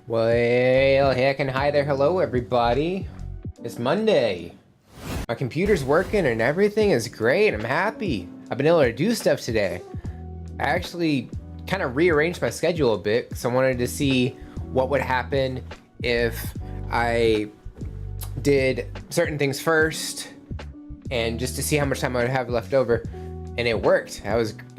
Well, heck and hi there, hello everybody. It's Monday. My computer's working and everything is great. I'm happy. I've been able to do stuff today. I actually kind of rearranged my schedule a bit because I wanted to see what would happen if I did certain things first and just to see how much time I would have left over. And it worked. It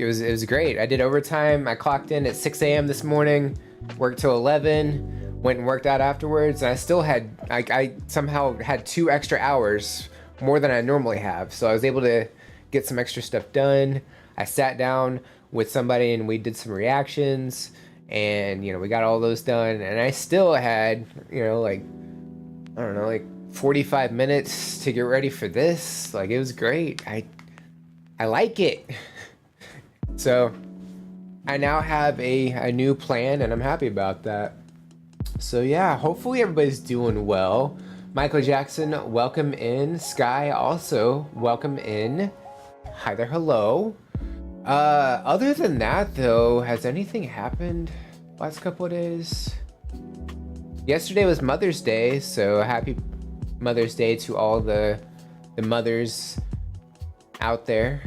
was great. I did overtime. I clocked in at 6 a.m. this morning, worked till 11. Went and worked out afterwards, and I still had, I somehow had 2 extra hours, more than I normally have. So I was able to get some extra stuff done. I sat down with somebody and we did some reactions, and we got all those done. And I still had, like, I don't know, like 45 minutes to get ready for this. Like, it was great. I like it. So I now have a new plan, and I'm happy about that. So yeah, hopefully everybody's doing well. Michael Jackson, welcome in. Sky, also welcome in. Hi there, hello. Other than that though, has anything happened last couple of days? Yesterday was Mother's Day, so happy Mother's Day to all the mothers out there.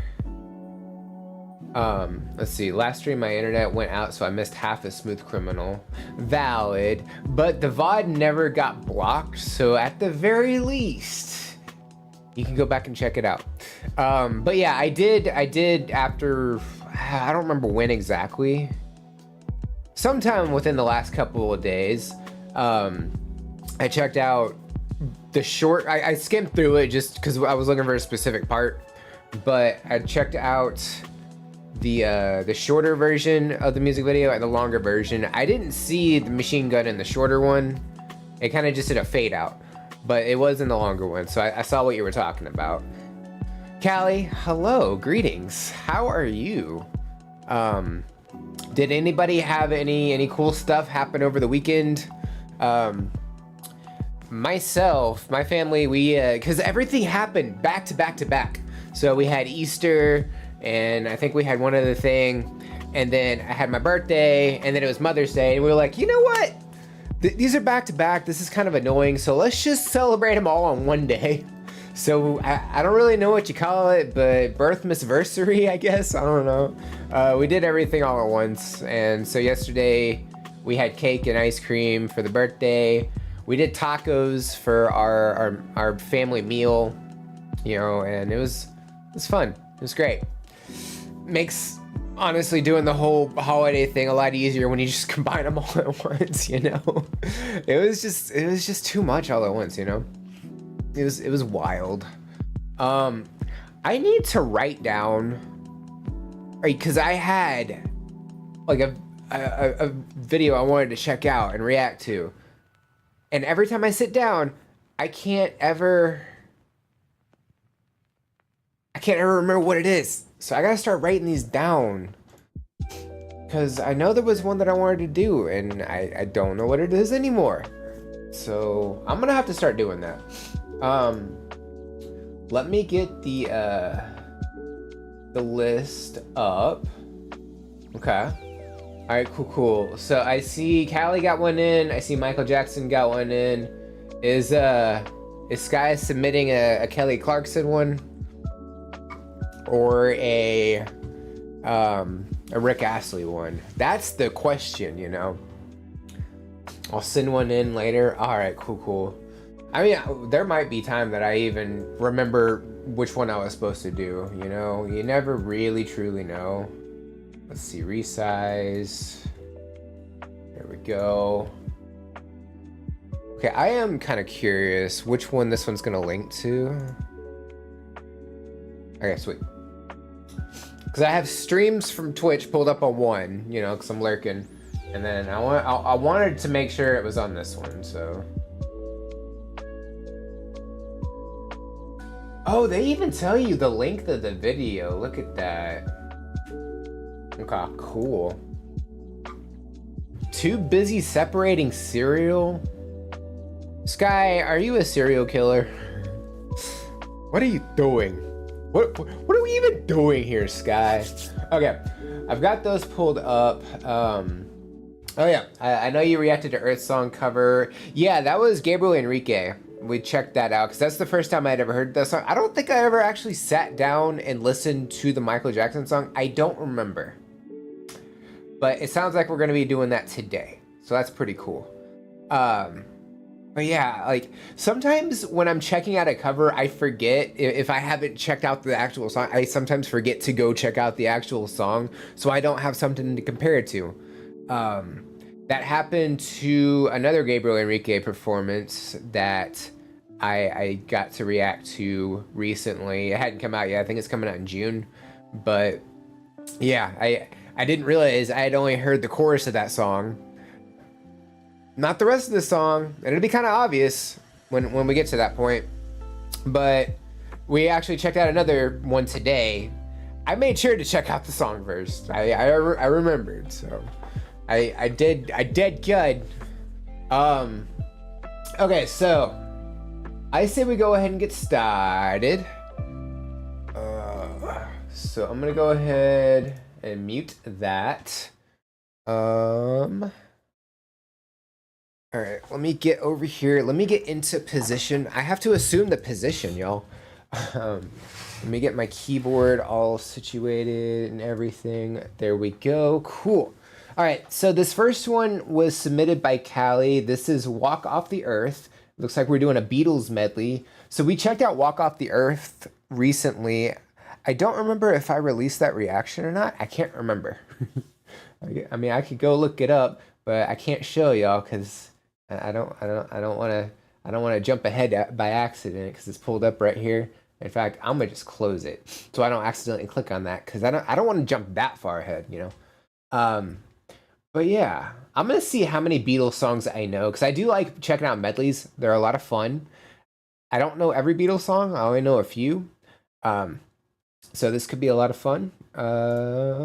Let's see, last stream my internet went out, so I missed half of Smooth Criminal. Valid, but the VOD never got blocked, so at the very least, you can go back and check it out. But yeah, I did after, I don't remember when exactly, sometime within the last couple of days, I checked out the short, I skimmed through it just because I was looking for a specific part, but I checked out the shorter version of the music video and the longer version. I didn't see the machine gun in the shorter one. It kind of just did a fade out, but it was in the longer one. So I saw what you were talking about. Callie, hello, greetings. How are you? Did anybody have any cool stuff happen over the weekend? Myself, my family, we because everything happened back to back to back. So we had Easter, and I think we had one other thing, and then I had my birthday, and then it was Mother's Day, and we were like, you know what? These are back to back. This is kind of annoying, so let's just celebrate them all on one day. So I don't really know what you call it, but birthmasversary, I guess. I don't know. We did everything all at once, and so yesterday we had cake and ice cream for the birthday. We did tacos for our family meal, and it was fun. It was great. Makes honestly doing the whole holiday thing a lot easier when you just combine them all at once. It was just too much all at once. It was wild. I need to write down, right, because I had like a video I wanted to check out and react to, and every time I sit down, I can't ever remember what it is. So I gotta start writing these down, because I know there was one that I wanted to do, and I don't know what it is anymore. So I'm gonna have to start doing that. Let me get the list up. Okay. All right, cool. So I see Callie got one in. I see Michael Jackson got one in. Is Sky submitting a Kelly Clarkson one? Or a Rick Astley one? That's the question, I'll send one in later. All right, cool. I mean, there might be time that I even remember which one I was supposed to do, You never really truly know. Let's see, resize. There we go. Okay, I am kind of curious which one this one's gonna link to. Okay, sweet. Because I have streams from Twitch pulled up on one, because I'm lurking, and then I wanted to make sure it was on this one. So, oh, they even tell you the length of the video. Look at that. Okay, cool. Too busy separating cereal. Sky, are you a serial killer? What are you doing? What are we even doing here, Sky? Okay, I've got those pulled up. Oh yeah, I know you reacted to Earth Song cover. Yeah, that was Gabriel Enrique. We checked that out because that's the first time I'd ever heard that song. I don't think I ever actually sat down and listened to the Michael Jackson song. I don't remember. But it sounds like we're going to be doing that today. So that's pretty cool. But yeah, like sometimes when I'm checking out a cover, I forget if I haven't checked out the actual song. I sometimes forget to go check out the actual song, so I don't have something to compare it to. That happened to another Gabriel Enrique performance that I got to react to recently. It hadn't come out yet. I think it's coming out in June. But yeah, I didn't realize I had only heard the chorus of that song. Not the rest of the song. And it'll be kind of obvious when we get to that point. But we actually checked out another one today. I made sure to check out the song first. I remembered, so I did good. Okay, so I say we go ahead and get started. So I'm gonna go ahead and mute that. All right, let me get over here. Let me get into position. I have to assume the position, y'all. Let me get my keyboard all situated and everything. There we go. Cool. All right, so this first one was submitted by Callie. This is Walk Off the Earth. Looks like we're doing a Beatles medley. So we checked out Walk Off the Earth recently. I don't remember if I released that reaction or not. I can't remember. I mean, I could go look it up, but I can't show y'all because I don't want to jump ahead by accident because it's pulled up right here. In fact, I'm gonna just close it so I don't accidentally click on that because I don't want to jump that far ahead, you know. But yeah, I'm gonna see how many Beatles songs I know because I do like checking out medleys. They're a lot of fun. I don't know every Beatles song. I only know a few. So this could be a lot of fun. Is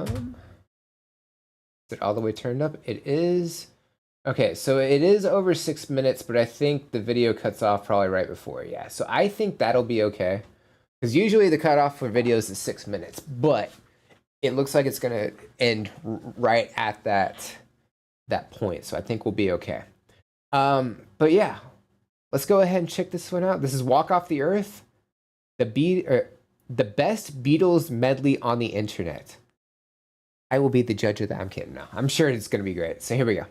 it all the way turned up? It is. Okay, so it is over 6 minutes, but I think the video cuts off probably right before. Yeah, so I think that'll be okay. Because usually the cutoff for videos is 6 minutes, but it looks like it's gonna end right at that point. So I think we'll be okay. But yeah, let's go ahead and check this one out. This is Walk Off the Earth, the best Beatles medley on the internet. I will be the judge of that. I'm kidding. No, I'm sure it's gonna be great. So here we go.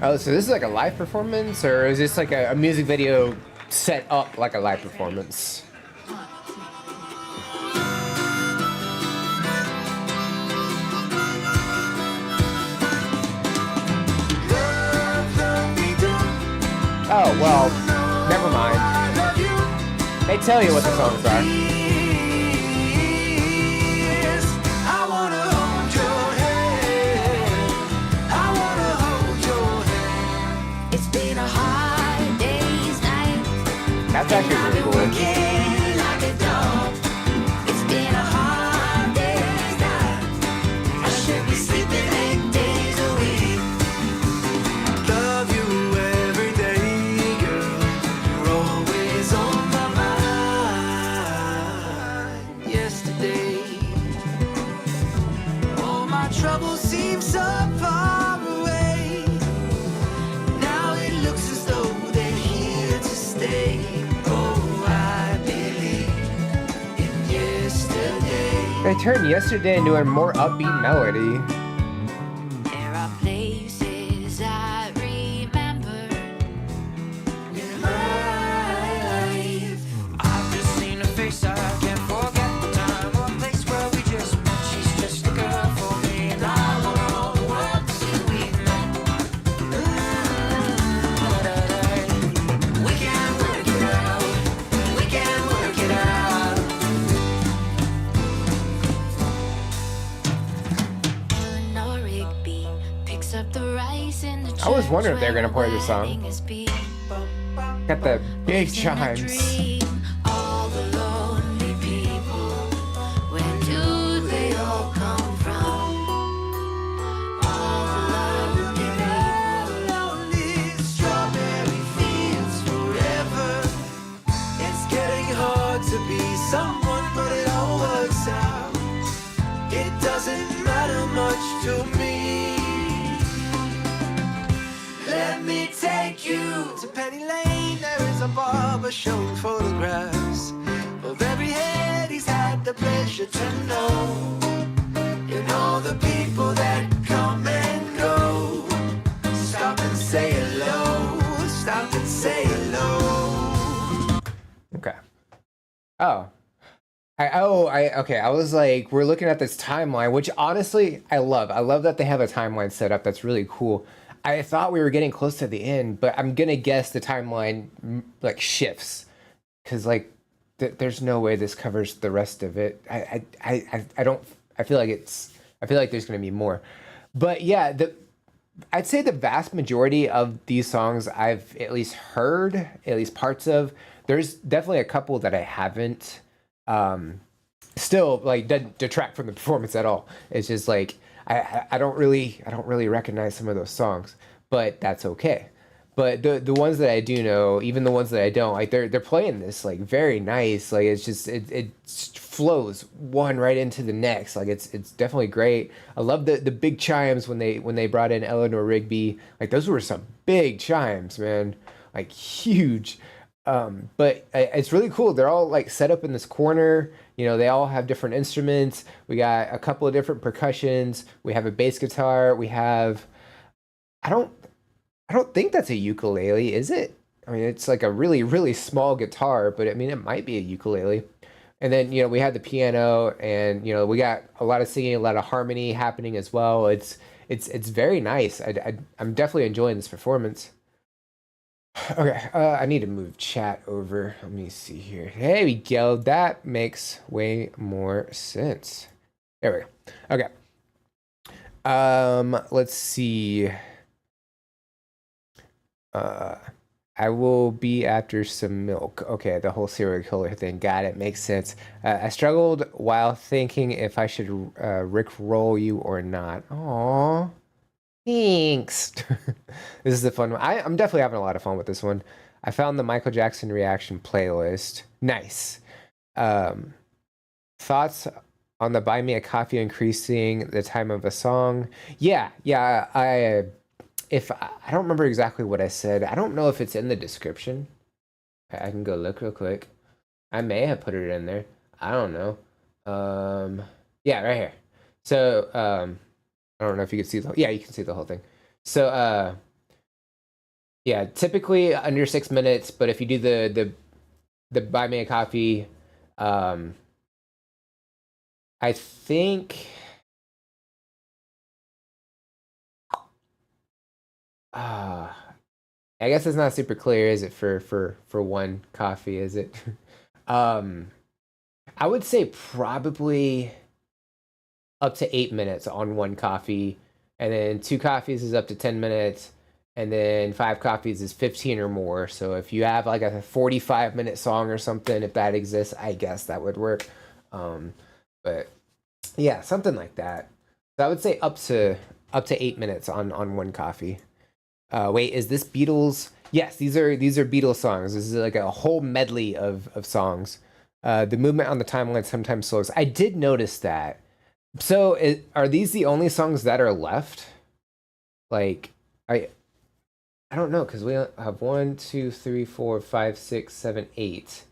Oh, so this is like a live performance, or is this like a music video set up like a live performance? Oh, well, never mind. They tell you what the songs are. That's actually really cool. Trouble seems so far away. Now it looks as though they're here to stay. Oh, I believe in yesterday. They turned yesterday into a more upbeat melody. There are places I remember in my life. I've just seen a face I can't forget. The time or place where we just met. She's just a girl for me. I was wondering if they were gonna play this song. Got the big chimes. doesn't matter much to me. Let me take you to Penny Lane. There is a barber showing photographs of every head he's had the pleasure to know. And all the people that come and go. Stop and say hello. Stop and say hello. Okay. Oh. Okay. I was like, we're looking at this timeline, which honestly, I love. I love that they have a timeline set up. That's really cool. I thought we were getting close to the end, but I'm gonna guess the timeline like shifts, because like there's no way this covers the rest of it. I don't. I feel like there's gonna be more, but yeah, I'd say the vast majority of these songs I've at least heard, at least parts of. There's definitely a couple that I haven't. Still like doesn't detract from the performance at all. It's just like I don't really recognize some of those songs, but that's okay. But the ones that I do know, even the ones that I don't, like they're playing this like very nice. Like it's just it flows one right into the next. Like it's definitely great. I love the big chimes when they brought in Eleanor Rigby. Like those were some big chimes, man. Like huge. But it's really cool. They're all like set up in this corner. You know, they all have different instruments. We got a couple of different percussions. We have a bass guitar. We have, I don't think that's a ukulele, is it? I mean, it's like a really, really small guitar, but I mean, it might be a ukulele. And then, you know, we had the piano, and, you know, we got a lot of singing, a lot of harmony happening as well. It's very nice. I'm definitely enjoying this performance. Okay, I need to move chat over. Let me see here. There we go. That makes way more sense. There we go. Okay. Let's see. I will be after some milk. Okay, the whole serial killer thing. Got it. Makes sense. I struggled while thinking if I should Rickroll you or not. Aww. Thanks. This is a fun one. I'm definitely having a lot of fun with this one. I found the Michael Jackson reaction playlist. Nice. Thoughts on the Buy Me a Coffee increasing the time of a song? Yeah. I don't remember exactly what I said. I don't know if it's in the description. I can go look real quick. I may have put it in there. I don't know. Yeah, right here. So, I don't know if you can see yeah, you can see the whole thing. So, yeah, typically under 6 minutes, but if you do the Buy Me a Coffee, I think, I guess it's not super clear, is it, for one coffee, is it? I would say probably up to 8 minutes on one coffee, and then 2 coffees is up to 10 minutes, and then 5 coffees is 15 or more. So if you have like a 45-minute song or something, if that exists, I guess that would work. But yeah, something like that. So I would say up to 8 minutes on one coffee. Wait, is this Beatles? Yes, these are Beatles songs. This is like a whole medley of songs. The movement on the timeline sometimes slows. I did notice that. So, are these the only songs that are left? Like, I don't know, because we have 1, 2, 3, 4, 5, 6, 7, 8.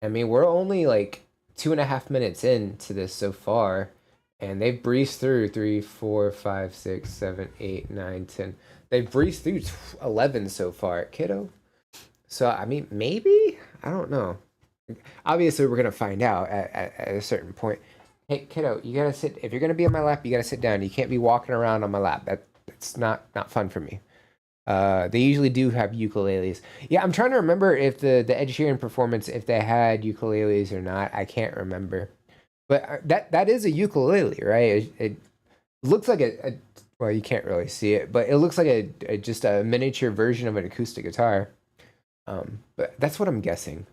I mean, we're only like 2.5 minutes into this so far, and they've breezed through 3, 4, 5, 6, 7, 8, 9, 10. They've breezed through 11 so far, kiddo. So, I mean, maybe? I don't know. Obviously, we're going to find out at a certain point. Hey, kiddo, you gotta sit. If you're gonna be on my lap, you gotta sit down. You can't be walking around on my lap. That's not fun for me. They usually do have ukuleles. Yeah, I'm trying to remember if the Ed Sheeran performance, if they had ukuleles or not. I can't remember. But that is a ukulele, right? It looks like well, you can't really see it, but it looks like just a miniature version of an acoustic guitar. But that's what I'm guessing.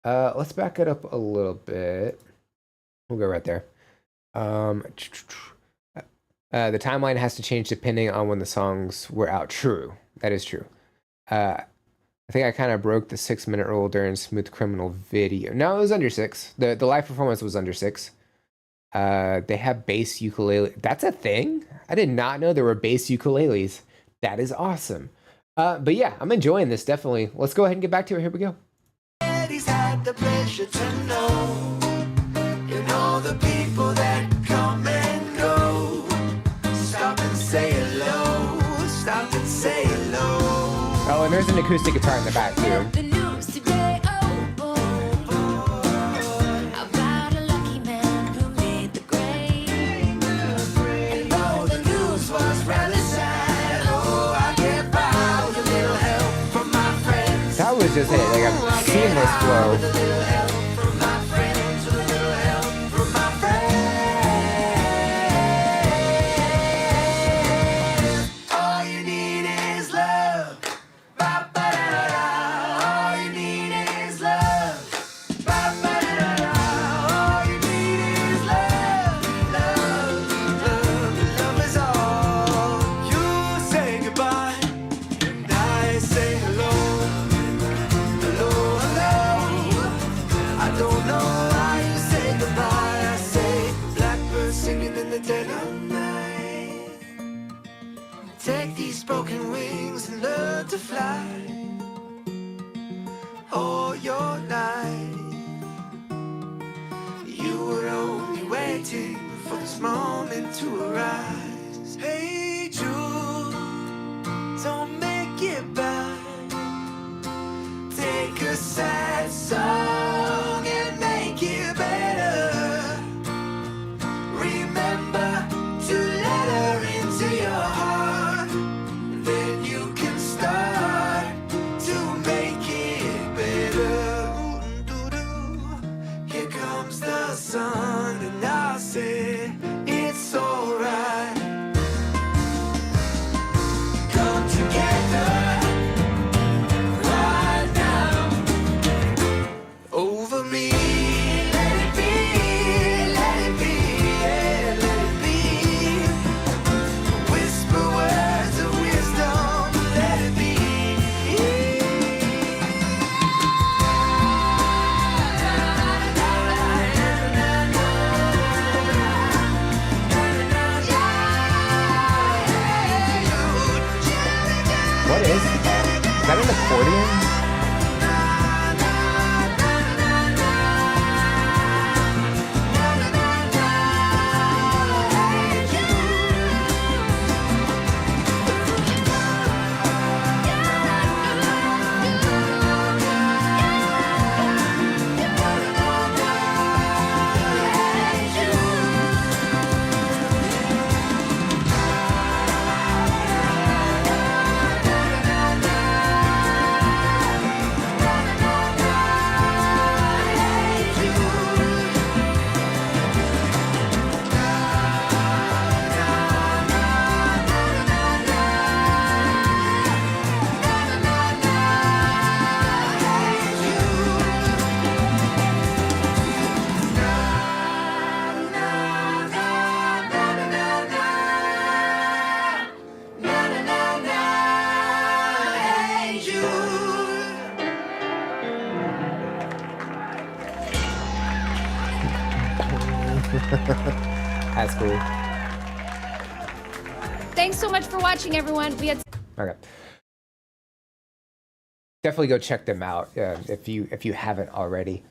Let's back it up a little bit. We'll go right there. The timeline has to change depending on when the songs were out. True. That is true. I think I kind of broke the 6-minute rule during Smooth Criminal video. No, it was under 6. The live performance was under 6. They have bass ukulele. That's a thing? I did not know there were bass ukuleles. That is awesome. But yeah, I'm enjoying this definitely. Let's go ahead and get back to it. Here we go. He's had the pleasure to know, the people that come and go. Stop and say hello. Stop and say hello. Oh, and there's an acoustic guitar in the back too. The news today, oh boy, about a lucky man who made the grade. Oh, the news was rather sad. Oh, I get by with a little help from my friends. That was just it. Like I've seen this flow. With a little help from my friends. With a little help from my friends. All you need is love. Ba-ba-da-da-da. All you need is love. Ba-ba-da-da-da. All you need is love. Love, love, love is all. You say goodbye, and I say hello. Hello, hello. I don't know why you say goodbye. I say blackbird singing in the dead of night. Take these broken wings and learn to fly. All your life, you were only waiting for this moment to arise. Hey Jude, don't make it bad. Take a sad song and make it better. Remember to let her into your heart. Then you can start to make it better. Here comes the sun, and I say it's alright. Come together right now over me. Let it be, yeah, let it be. Whisper words of wisdom, let it be. What is that? Is that an accordion? That's cool. Thanks so much for watching, everyone. We had Okay. Definitely go check them out if you haven't already.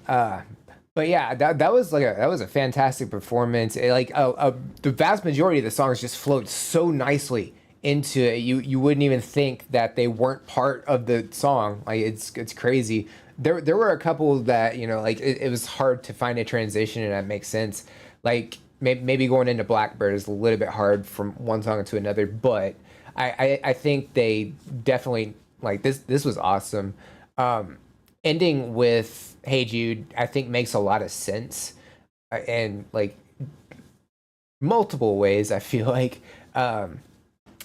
But yeah, that was a fantastic performance. The vast majority of the songs just flowed so nicely into it. You wouldn't even think that they weren't part of the song. Like it's crazy. There were a couple that it was hard to find a transition, and that makes sense. Like maybe going into Blackbird is a little bit hard from one song to another, but I think they definitely like this was awesome. Ending with Hey Jude, I think makes a lot of sense, and like multiple ways. I feel like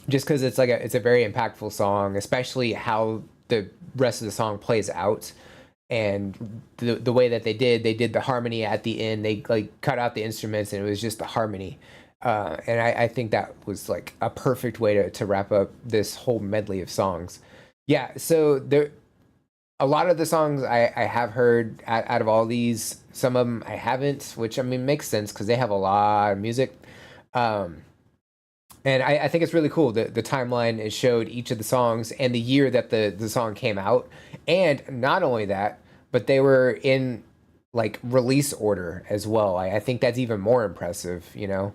just because it's a very impactful song, especially how the rest of the song plays out, and the way that they did the harmony at the end. They like cut out the instruments and it was just the harmony, and I think that was like a perfect way to wrap up this whole medley of songs. Yeah, so a lot of the songs I have heard out of all these. Some of them I haven't, which I mean makes sense because they have a lot of music. Um, and I think it's really cool. The timeline it showed each of the songs and the year that the song came out. And not only that, but they were in like release order as well. I think that's even more impressive, you know?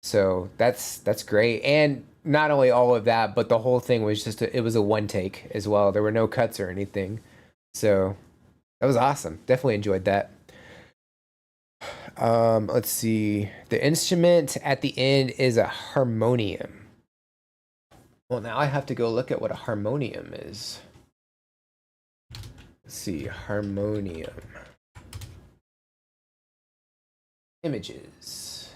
So that's great. And not only all of that, but the whole thing was just it was a one take as well. There were no cuts or anything. So that was awesome. Definitely enjoyed that. Let's see. The instrument at the end is a harmonium. Well, now I have to go look at what a harmonium is. Let's see, harmonium. Images.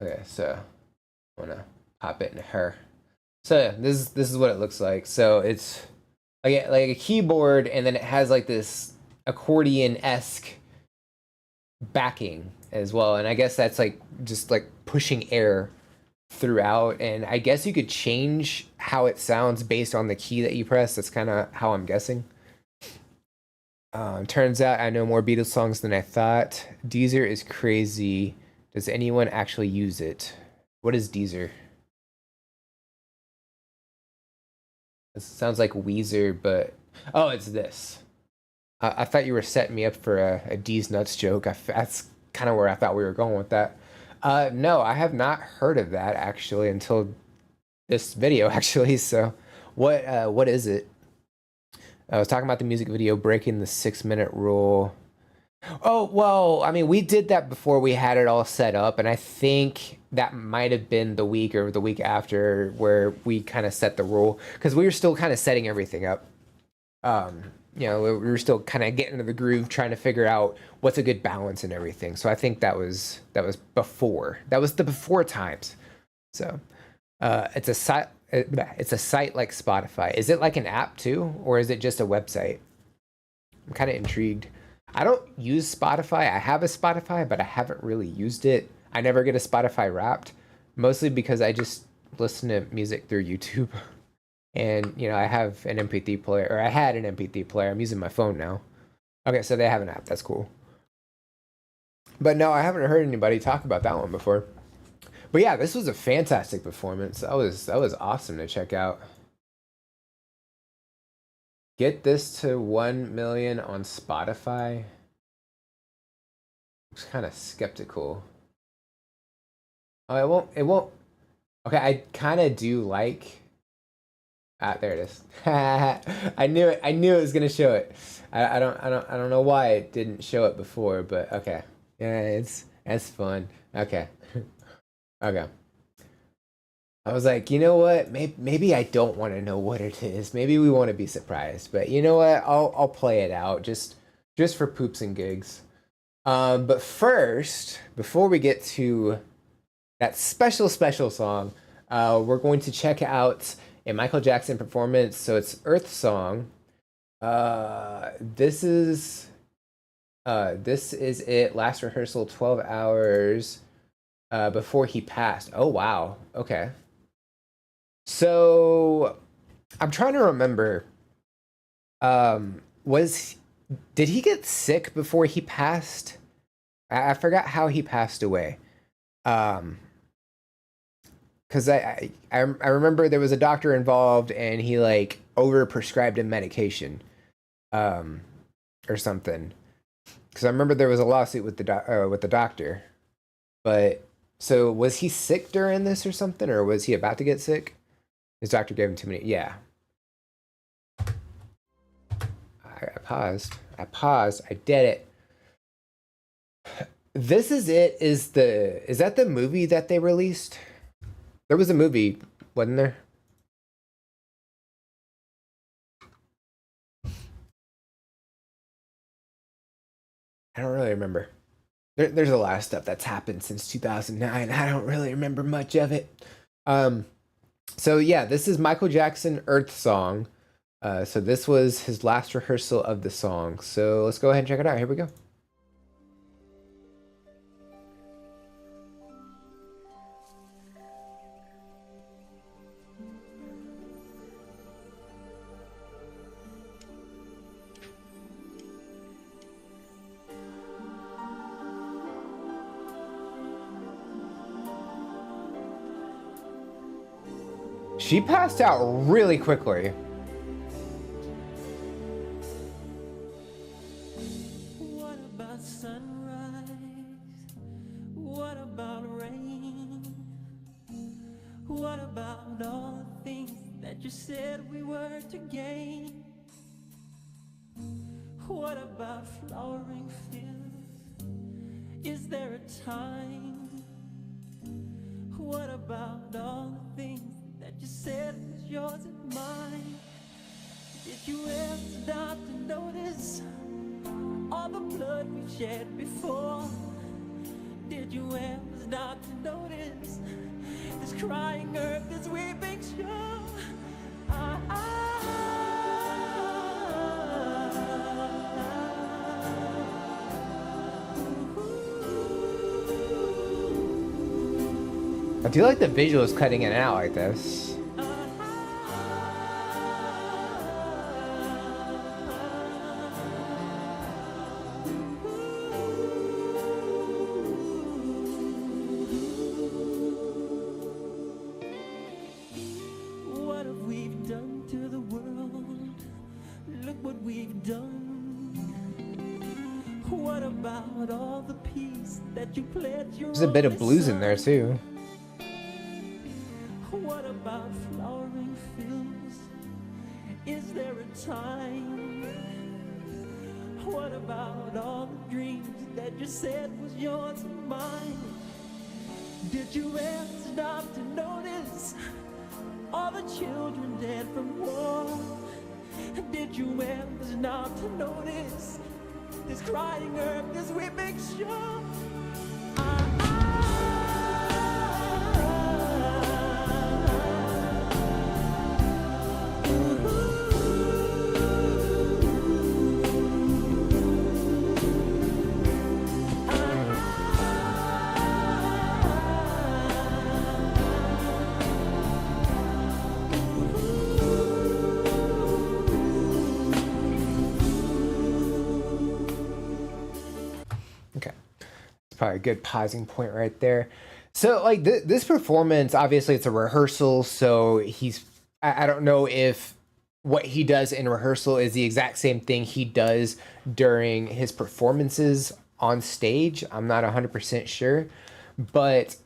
Okay, so I wanna pop it in her. So yeah, this is what it looks like. So it's like a keyboard, and then it has like this accordion-esque backing as well. And I guess that's like just like pushing air throughout. And I guess you could change how it sounds based on the key that you press. That's kind of how I'm guessing. Turns out I know more Beatles songs than I thought. Deezer is crazy. Does anyone actually use it? What is Deezer? This sounds like Weezer, but oh, it's this. I thought you were setting me up for a D's nuts joke. That's kind of where I thought we were going with that. No, I have not heard of that actually until this video actually. So, what is it? I was talking about the music video breaking the 6-minute rule. Oh, well, I mean, we did that before we had it all set up, and I think that might have been the week or the week after where we kind of set the rule because we were still kind of setting everything up. You know, we were still kind of getting into the groove, trying to figure out what's a good balance and everything. So I think that was before. That was the before times. So it's a site. It's a site like Spotify. Is it like an app too, or is it just a website? I'm kind of intrigued. I don't use Spotify. I have a Spotify, but I haven't really used it. I never get a Spotify Wrapped, mostly because I just listen to music through YouTube. And, you know, I have an MP3 player, or I had an MP3 player. I'm using my phone now. Okay, so they have an app. That's cool. But no, I haven't heard anybody talk about that one before. But yeah, this was a fantastic performance. That was awesome to check out. Get this to 1 million on Spotify. I'm kind of skeptical. Oh, it won't. Okay, I kind of do like. Ah, there it is. I knew it. I knew it was gonna show it. I don't know why it didn't show it before, but okay. Yeah, it's fun. Okay. Okay. I was like, you know what? Maybe I don't want to know what it is. Maybe we want to be surprised. But you know what? I'll play it out just for poops and gigs. But first, before we get to that special song, we're going to check out a Michael Jackson performance. So it's Earth Song. This is it. Last rehearsal 12 hours before he passed. Oh wow. Okay. So I'm trying to remember. Was did he get sick before he passed? I forgot how he passed away. Because I remember there was a doctor involved and he like overprescribed him medication, or something. Because I remember there was a lawsuit with the doctor. But so was he sick during this or something, or was he about to get sick? His doctor gave him too many. Yeah. I paused. I did it. This Is It is that the movie that they released? There was a movie, wasn't there? I don't really remember. There's a lot of stuff that's happened since 2009. I don't really remember much of it. So yeah, this is Michael Jackson Earth Song. So this was his last rehearsal of the song. So let's go ahead and check it out. Here we go. She passed out really quickly. What about sunrise? What about rain? What about all the things that you said we were to gain? What about flowering fields? Is there a time? What about all the things that you said was yours and mine? Did you ever stop to notice all the blood we've shed before? Did you ever stop to notice this crying earth, this weeping shore? I do like the visuals cutting in and out like this. What have we done to the world? Look what we've done. What about all the peace that you pledged your There's a bit of only blues in there son? too. What about flowering fields? Is there a time? What about all the dreams that you said was yours and mine? Did you ever stop to notice all the children dead from war? Did you ever stop to notice this crying earth, this weeping shore? Okay, it's probably a good pausing point right there. So like this performance, obviously it's a rehearsal, so I don't know if what he does in rehearsal is the exact same thing he does during his performances on stage. I'm not 100% sure, but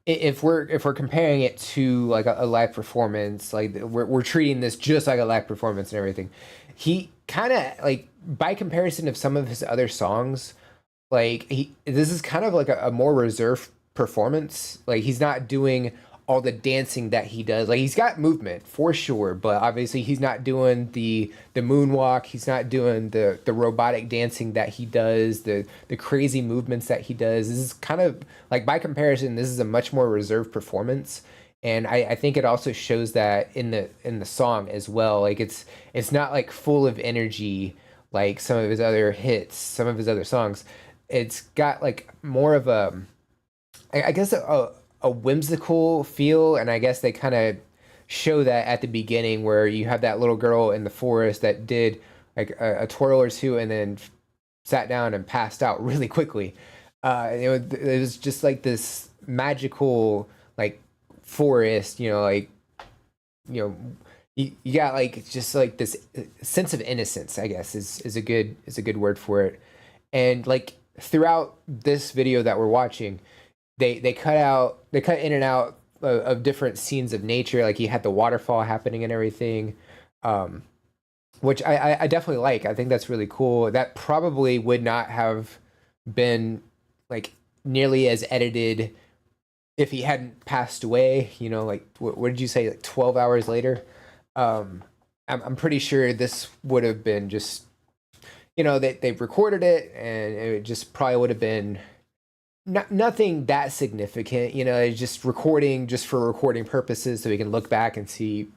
if we're comparing it to like a live performance, like we're treating this just like a live performance and everything, he kind of, like, by comparison of some of his other songs, like this is kind of like a more reserved performance. Like he's not doing all the dancing that he does. Like he's got movement for sure, but obviously he's not doing the moonwalk. He's not doing the robotic dancing that he does, the crazy movements that he does. This is kind of like, by comparison, this is a much more reserved performance. And I think it also shows that in the song as well. Like it's not like full of energy like some of his other hits, some of his other songs. It's got like more of I guess a whimsical feel, and I guess they kind of show that at the beginning where you have that little girl in the forest that did like a twirl or two and then sat down and passed out really quickly. It was just like this magical like forest, you got like just like this sense of innocence, I guess is a good word for it. And like throughout this video that we're watching, they cut in and out of different scenes of nature. Like he had the waterfall happening and everything, which I definitely like. I think that's really cool. That probably would not have been like nearly as edited if he hadn't passed away. Like what did you say, like 12 hours later? I'm pretty sure this would have been just, they recorded it and it just probably would have been nothing that significant. It's just recording just for recording purposes, so we can look back and see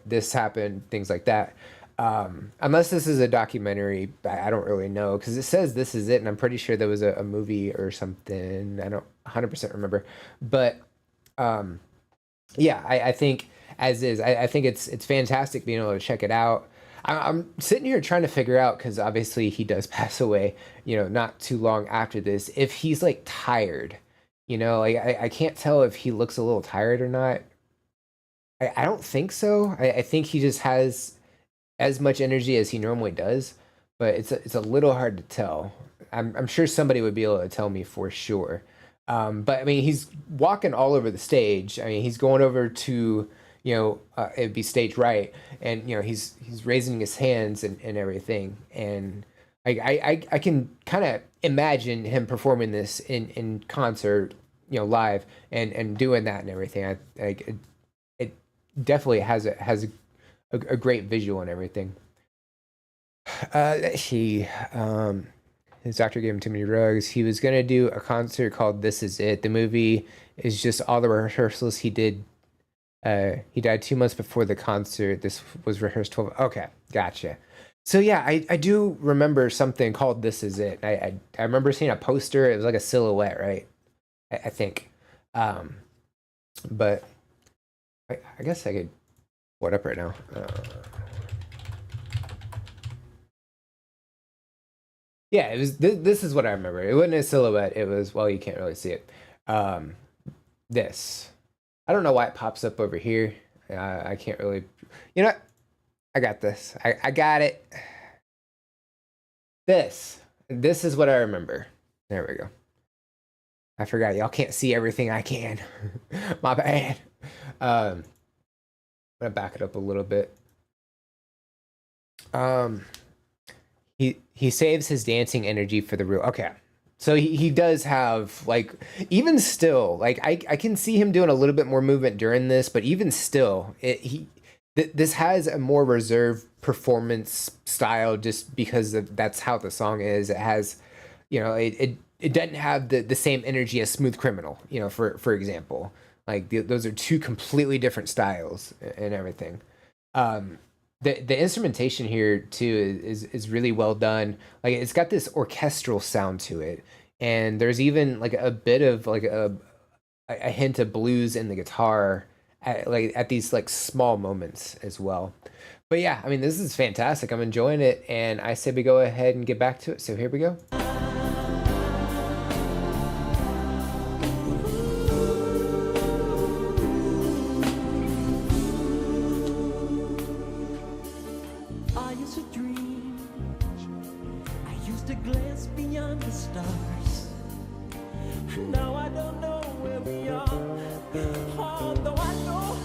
this happened, things like that. Unless this is a documentary, I don't really know, because it says this is it, and I'm pretty sure there was a movie or something. I don't 100% remember, but yeah, I think as is, I think it's fantastic being able to check it out. I'm sitting here trying to figure out, because obviously he does pass away, not too long after this, if he's like tired, like I can't tell if he looks a little tired or not. I don't think so. I think he just has as much energy as he normally does, but it's a little hard to tell. I'm sure somebody would be able to tell me for sure. But I mean, he's walking all over the stage. I mean, he's going over to, it'd be stage right, and he's raising his hands and everything, and I can kind of imagine him performing this in concert, live and doing that and everything. It definitely has a great visual and everything. His doctor gave him too many drugs. He was gonna do a concert called "This Is It." The movie is just all the rehearsals he did. He died 2 months before the concert. This was rehearsed 12. Okay, gotcha. So yeah, I do remember something called "This Is It." I remember seeing a poster. It was like a silhouette, right? I think. But I guess I could pull it up right now. Yeah, it was. This is what I remember. It wasn't a silhouette. It was, well, you can't really see it. This. I don't know why it pops up over here. I can't really. You know what? I got this. I got it. This is what I remember. There we go. I forgot. Y'all can't see everything I can. My bad. I'm gonna back it up a little bit. He saves his dancing energy for the real. Okay. So he does have, like, even still, like, I can see him doing a little bit more movement during this, but even still, this has a more reserved performance style just because that's how the song is. It has, it doesn't have the same energy as Smooth Criminal, for example. Like, those are two completely different styles and everything. The instrumentation here too is really well done. Like, it's got this orchestral sound to it, and there's even like a bit of like a hint of blues in the guitar at these like small moments as well. But yeah, I mean, this is fantastic. I'm enjoying it, and I say we go ahead and get back to it. So here we go. I used to dream, I used to glance beyond the stars. Now I don't know where we are, although I know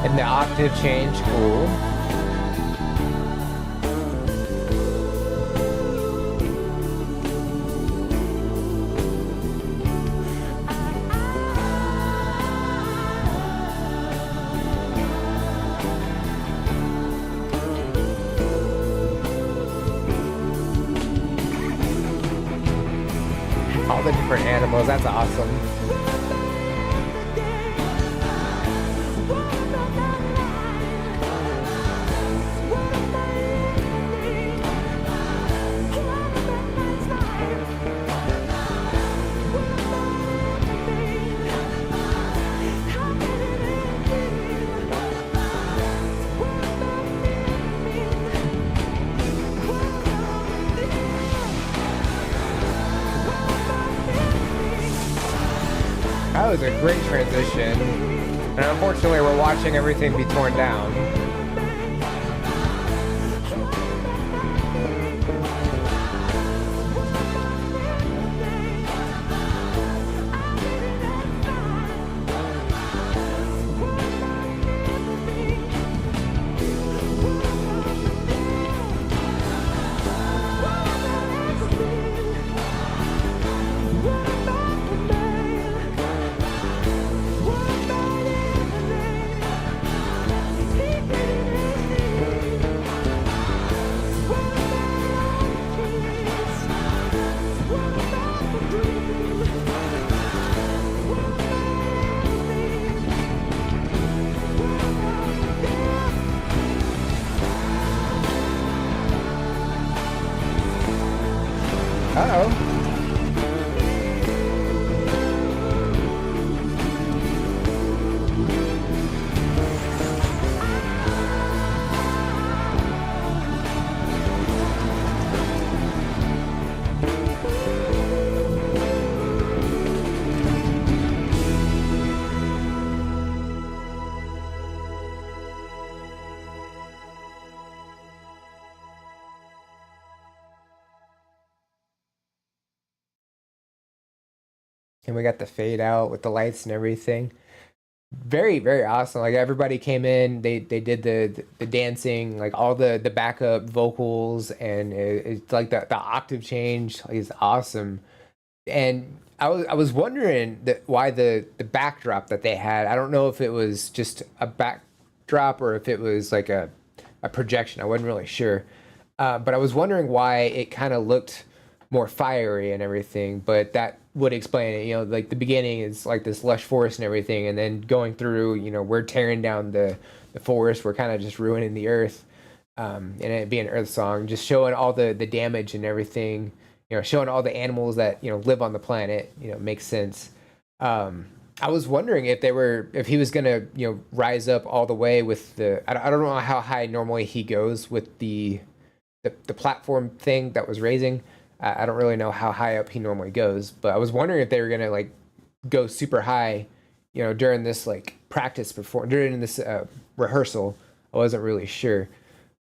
And the octave change, cool. All the different animals, that's awesome. That was a great transition. And unfortunately, we're watching everything be torn down. And we got the fade out with the lights and everything. Very, very awesome. Like everybody came in, they did the dancing, like all the backup vocals, and it's like the octave change is awesome. And I was wondering why the backdrop that they had. I don't know if it was just a backdrop or if it was like a projection. I wasn't really sure, but I was wondering why it kind of looked more fiery and everything. But that would explain it. You know, like the beginning is like this lush forest and everything, and then going through, you know, we're tearing down the forest. We're kind of just ruining the earth, and it being an earth song, just showing all the damage and everything, you know, showing all the animals that, you know, live on the planet, you know, makes sense. I was wondering if he was gonna, you know, rise up all the way with I don't know how high normally he goes with the platform thing that was raising. I don't really know how high up he normally goes, but I was wondering if they were gonna like go super high, you know, during this like during this rehearsal. I wasn't really sure.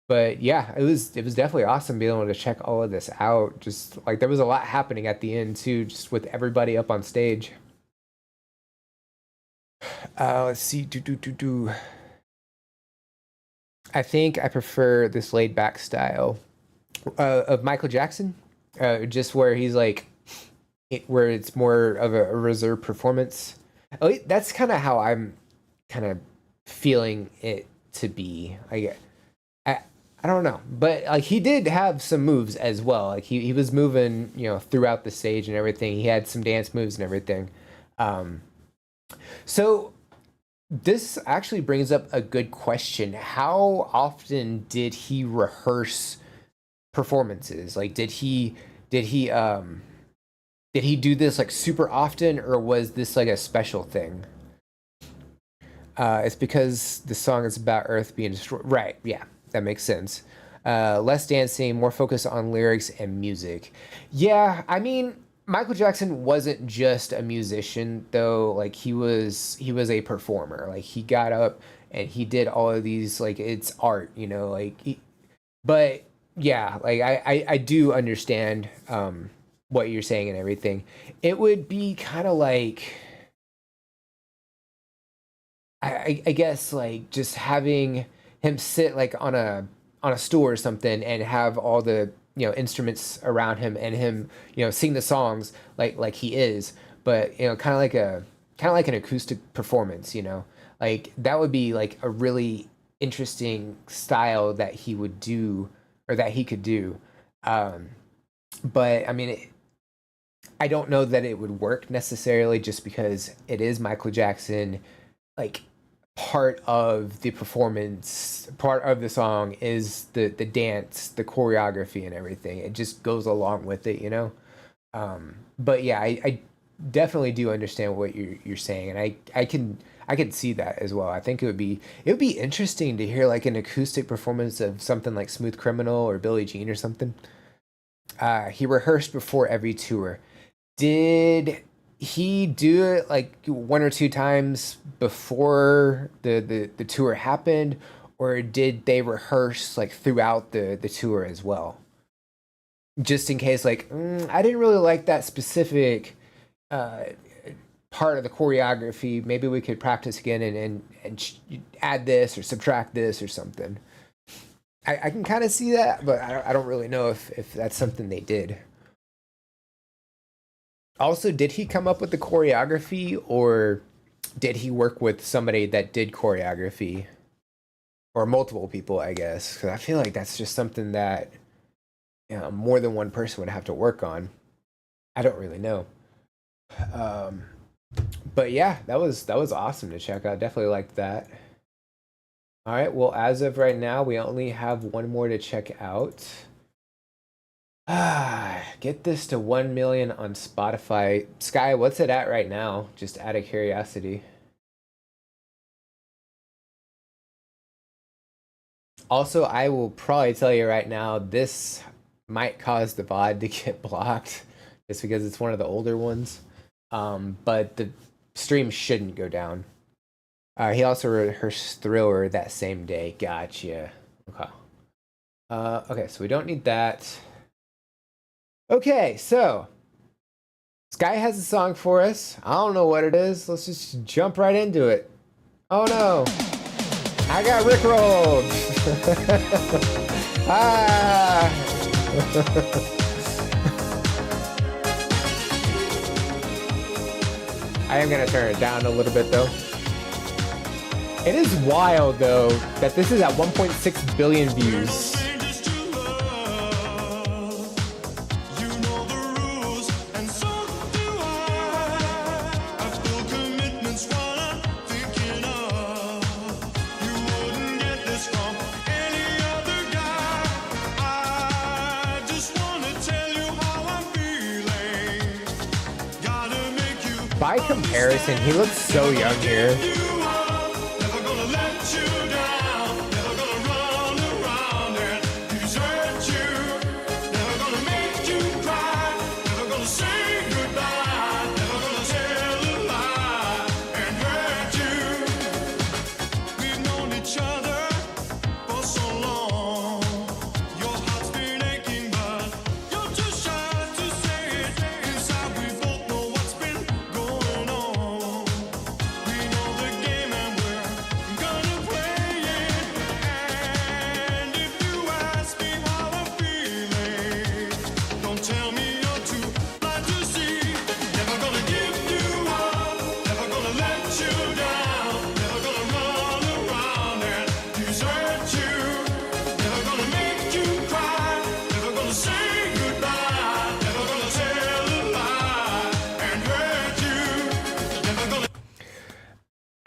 But yeah, it was definitely awesome being able to check all of this out. Just like there was a lot happening at the end too, just with everybody up on stage. Let's see. I think I prefer this laid back style of Michael Jackson, just where he's like, where it's more of a reserved performance. Oh, that's kind of how I'm kind of feeling it to be. I don't know, but like he did have some moves as well. Like he was moving, you know, throughout the stage and everything. He had some dance moves and everything. So this actually brings up a good question. How often did he rehearse performances? Like did he do this like super often, or was this like a special thing? It's because the song is about Earth being destroyed. Right, yeah, that makes sense. Less dancing, more focus on lyrics and music. Yeah, I mean, Michael Jackson wasn't just a musician though. Like he was a performer. Like he got up and he did all of these, like it's art, you know, like but yeah, like I do understand what you're saying and everything. It would be kind of like I guess like just having him sit like on a stool or something and have all the, you know, instruments around him and him, you know, sing the songs like he is, but you know, kind of like an acoustic performance, you know, like that would be like a really interesting style that he would do, or that he could do. um but I mean I don't know that it would work necessarily, just because it is Michael Jackson. Like part of the performance, part of the song is the dance, the choreography and everything. It just goes along with it, you know. But yeah, I definitely do understand what you're saying, and I can see that as well. I think it would be interesting to hear like an acoustic performance of something like Smooth Criminal or Billie Jean or something. He rehearsed before every tour. Did he do it like one or two times before the tour happened, or did they rehearse like throughout the tour as well? Just in case, like, I didn't really like that specific uh, part of the choreography. Maybe we could practice again and add this or subtract this or something. I can kind of see that, but I don't really know if that's something they did. Also, did he come up with the choreography, or did he work with somebody that did choreography, or multiple people? I guess, because I feel like that's just something that, you know, more than one person would have to work on. I don't really know. Um, but yeah, that was awesome to check out. Definitely liked that. All right. Well, as of right now, we only have one more to check out. Get this to 1 million on Spotify. Sky, what's it at right now? Just out of curiosity. Also, I will probably tell you right now, this might cause the VOD to get blocked just because it's one of the older ones. But the stream shouldn't go down. He also rehearsed Thriller that same day. Gotcha. Okay. Okay, so we don't need that. Okay, so Sky has a song for us. I don't know what it is. Let's just jump right into it. Oh no. I got rickrolled. Ah. I am gonna turn it down a little bit though. It is wild though that this is at 1.6 billion views. By comparison, he looks so young here.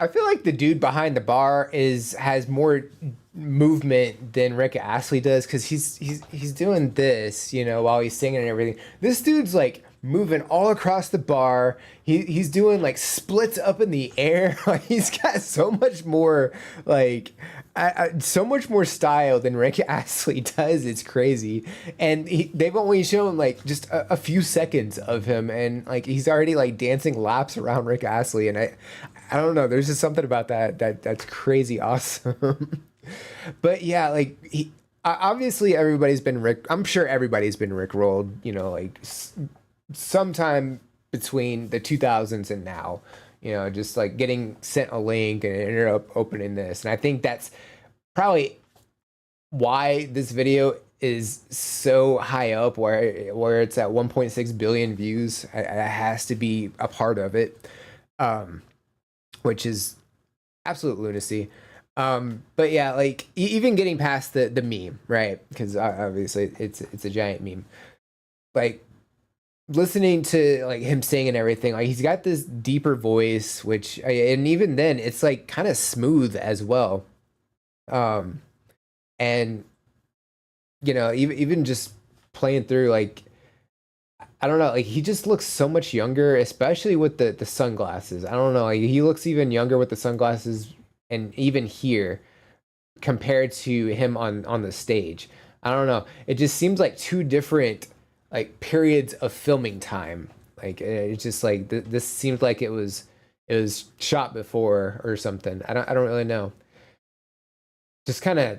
I feel like the dude behind the bar has more movement than Rick Astley does, because he's doing this, you know, while he's singing and everything. This dude's like moving all across the bar. He's doing like splits up in the air. Like, he's got so much more like so much more style than Rick Astley does. It's crazy. And they've only shown like just a few seconds of him, and like he's already like dancing laps around Rick Astley, and I don't know. There's just something about that's crazy awesome. But yeah, like obviously everybody's been I'm sure everybody's been Rickrolled, you know, like sometime between the 2000s and now, you know, just like getting sent a link and it ended up opening this. And I think that's probably why this video is so high up, where it's at 1.6 billion views. It has to be a part of it, which is absolute lunacy. But yeah, like even getting past the meme, right? Because obviously it's a giant meme. Like listening to like him sing and everything, like he's got this deeper voice, which, and even then it's like kind of smooth as well. And you know, even just playing through, like I don't know, like he just looks so much younger, especially with the sunglasses. I don't know, like he looks even younger with the sunglasses, and even here compared to him on the stage. I don't know. It just seems like two different like periods of filming time. Like it's just like this seems like it was shot before or something. I don't really know. Just kind of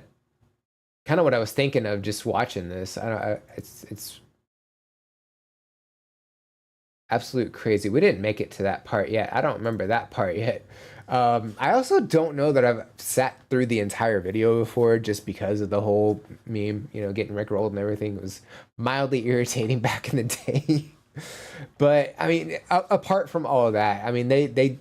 what I was thinking of just watching this. It's absolute crazy. We didn't make it to that part yet. I don't remember that part yet. I also don't know that I've sat through the entire video before, just because of the whole meme, you know, getting Rickrolled and everything. It was mildly irritating back in the day. But I mean, apart from all of that, I mean, the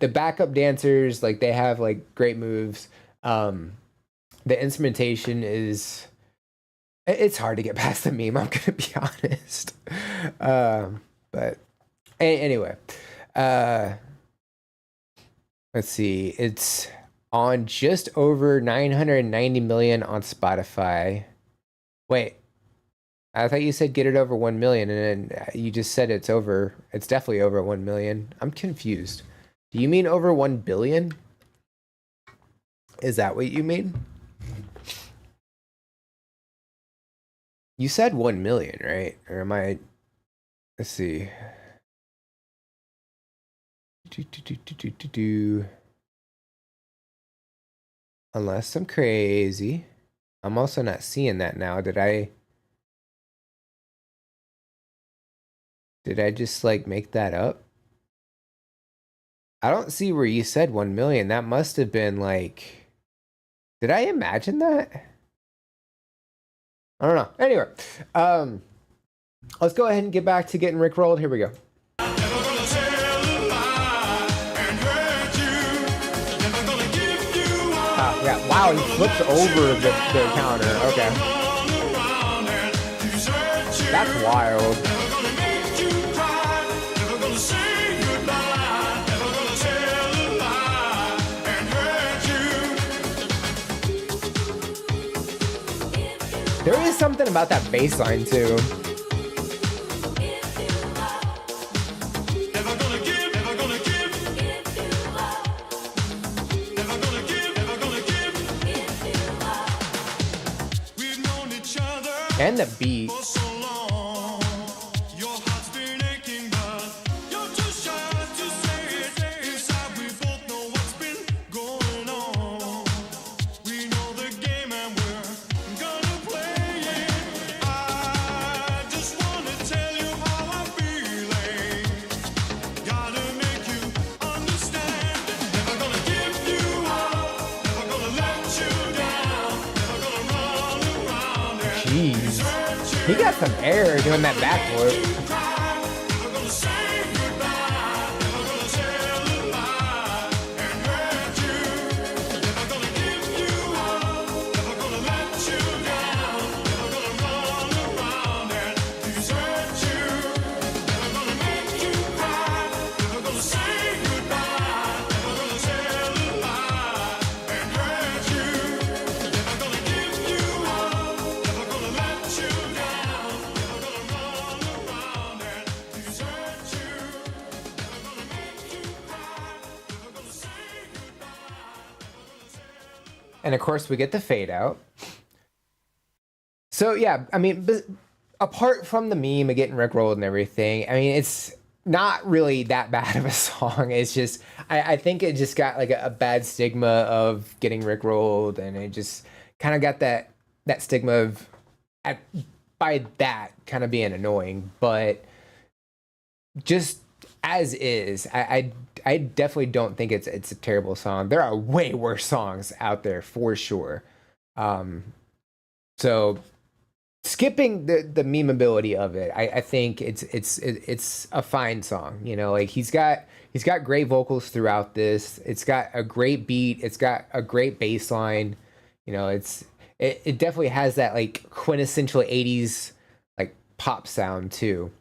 backup dancers, like they have like great moves. The instrumentation it's hard to get past the meme, I'm gonna be honest. But anyway, let's see. It's on just over 990 million on Spotify. Wait, I thought you said get it over 1 million, and then you just said it's definitely over 1 million. I'm confused. Do you mean over 1 billion? Is that what you mean? You said 1 million, right? Or am I? Let's see. Unless I'm crazy. I'm also not seeing that now. Did I? Did I just like make that up? I don't see where you said 1 million. That must have been like, did I imagine that? I don't know. Anyway, let's go ahead and get back to getting rickrolled. Here we go. Yeah, wow, he flips over the counter. Okay. That's wild. There is something about that bass line too. And the beat. Jeez, he got some air doing that backflip. And of course, we get the fade out. So yeah, I mean, apart from the meme of getting rickrolled and everything, I mean, it's not really that bad of a song. It's just, I think it just got like a bad stigma of getting rickrolled, and it just kind of got that stigma of, by that kind of being annoying. But just as is, I definitely don't think it's a terrible song. There are way worse songs out there for sure. So skipping the memeability of it, I think it's a fine song. You know, like he's got great vocals throughout this. It's got a great beat. It's got a great bass line. You know, it definitely has that like quintessential 80s like pop sound too.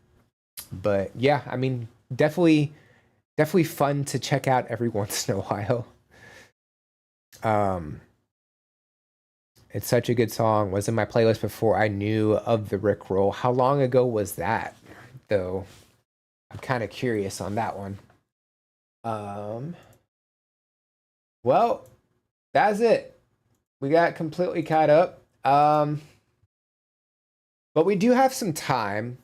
But yeah, I mean, definitely fun to check out every once in a while. It's such a good song. Was in my playlist before I knew of the Rickroll. How long ago was that, though? I'm kind of curious on that one. Well, that's it. We got completely caught up. But we do have some time.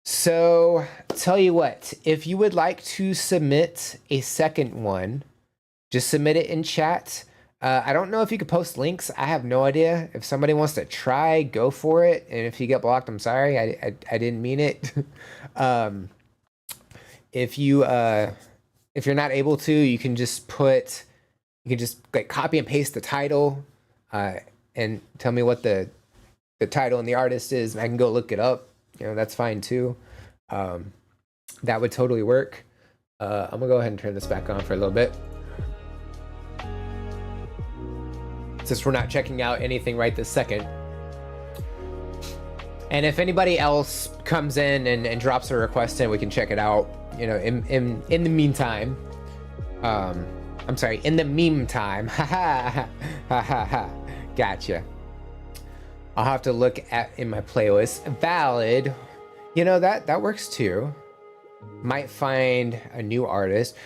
So, tell you what, if you would like to submit a second one, just submit it in chat. I don't know if you could post links. I have no idea. If somebody wants to try, go for it. And if you get blocked, I'm sorry. I didn't mean it. If you're not able to, you can just like copy and paste the title and tell me what the title and the artist is, and I can go look it up. You know, that's fine too. That would totally work. I'm gonna go ahead and turn this back on for a little bit, since we're not checking out anything right this second. And if anybody else comes in and drops a request in, we can check it out. You know, in the meantime, I'm sorry, in the meme time. Ha ha ha ha ha. Gotcha. I'll have to look in my playlist. Valid. You know, that works too. Might find a new artist.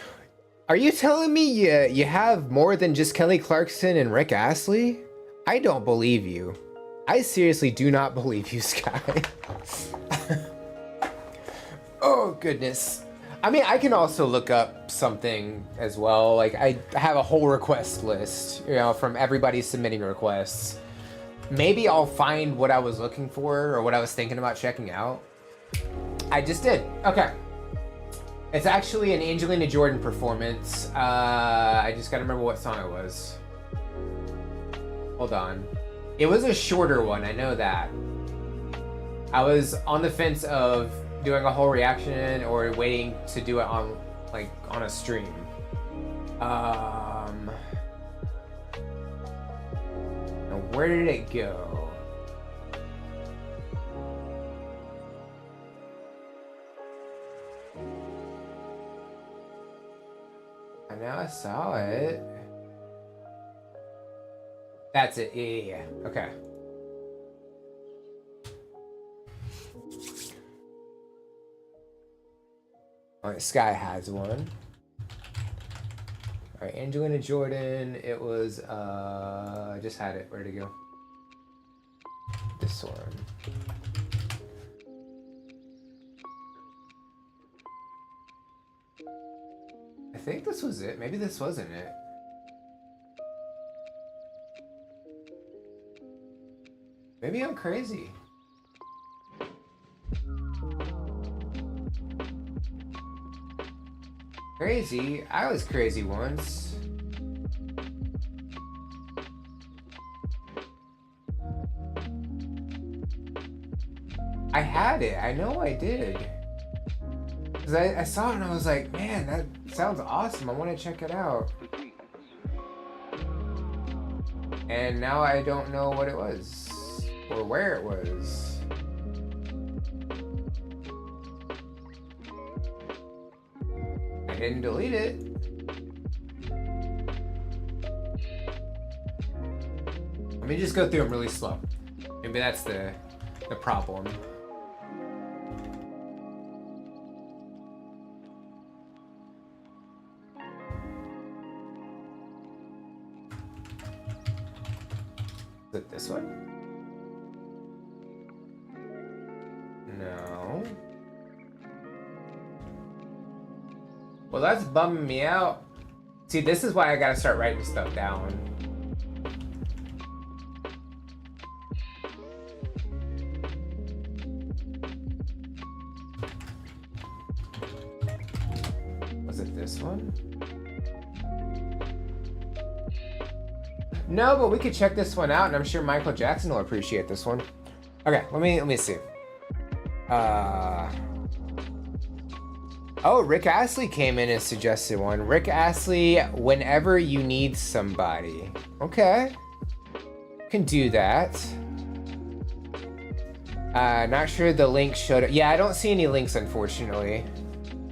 Are you telling me you have more than just Kelly Clarkson and Rick Astley? I don't believe you. I seriously do not believe you, Sky. Oh, goodness. I mean, I can also look up something as well. Like, I have a whole request list, you know, from everybody submitting requests. Maybe I'll find what I was looking for or what I was thinking about checking out. I just did. Okay. It's actually an Angelina Jordan performance. I just gotta remember what song it was. Hold on. It was a shorter one, I know that. I was on the fence of doing a whole reaction or waiting to do it on a stream. Now where did it go? I know I saw it. That's it. Yeah. Okay. All right, Sky has one. All right, Angelina Jordan. It was I just had it. Where'd it go? This one. I think this was it. Maybe this wasn't it. Maybe I'm crazy. Crazy? I was crazy once. I had it. I know I did. Because I saw it and I was like, man, that sounds awesome. I want to check it out. And now I don't know what it was. Or where it was. I didn't delete it. Let me just go through them really slow. Maybe that's the problem. Is it this one? No. Well, that's bumming me out. See, this is why I gotta start writing stuff down. Was it this one? No, but we could check this one out, and I'm sure Michael Jackson will appreciate this one. Okay, let me see. Oh, Rick Astley came in and suggested one. Rick Astley, Whenever You Need Somebody. Okay. Can do that. Not sure the link showed up. Yeah, I don't see any links, unfortunately.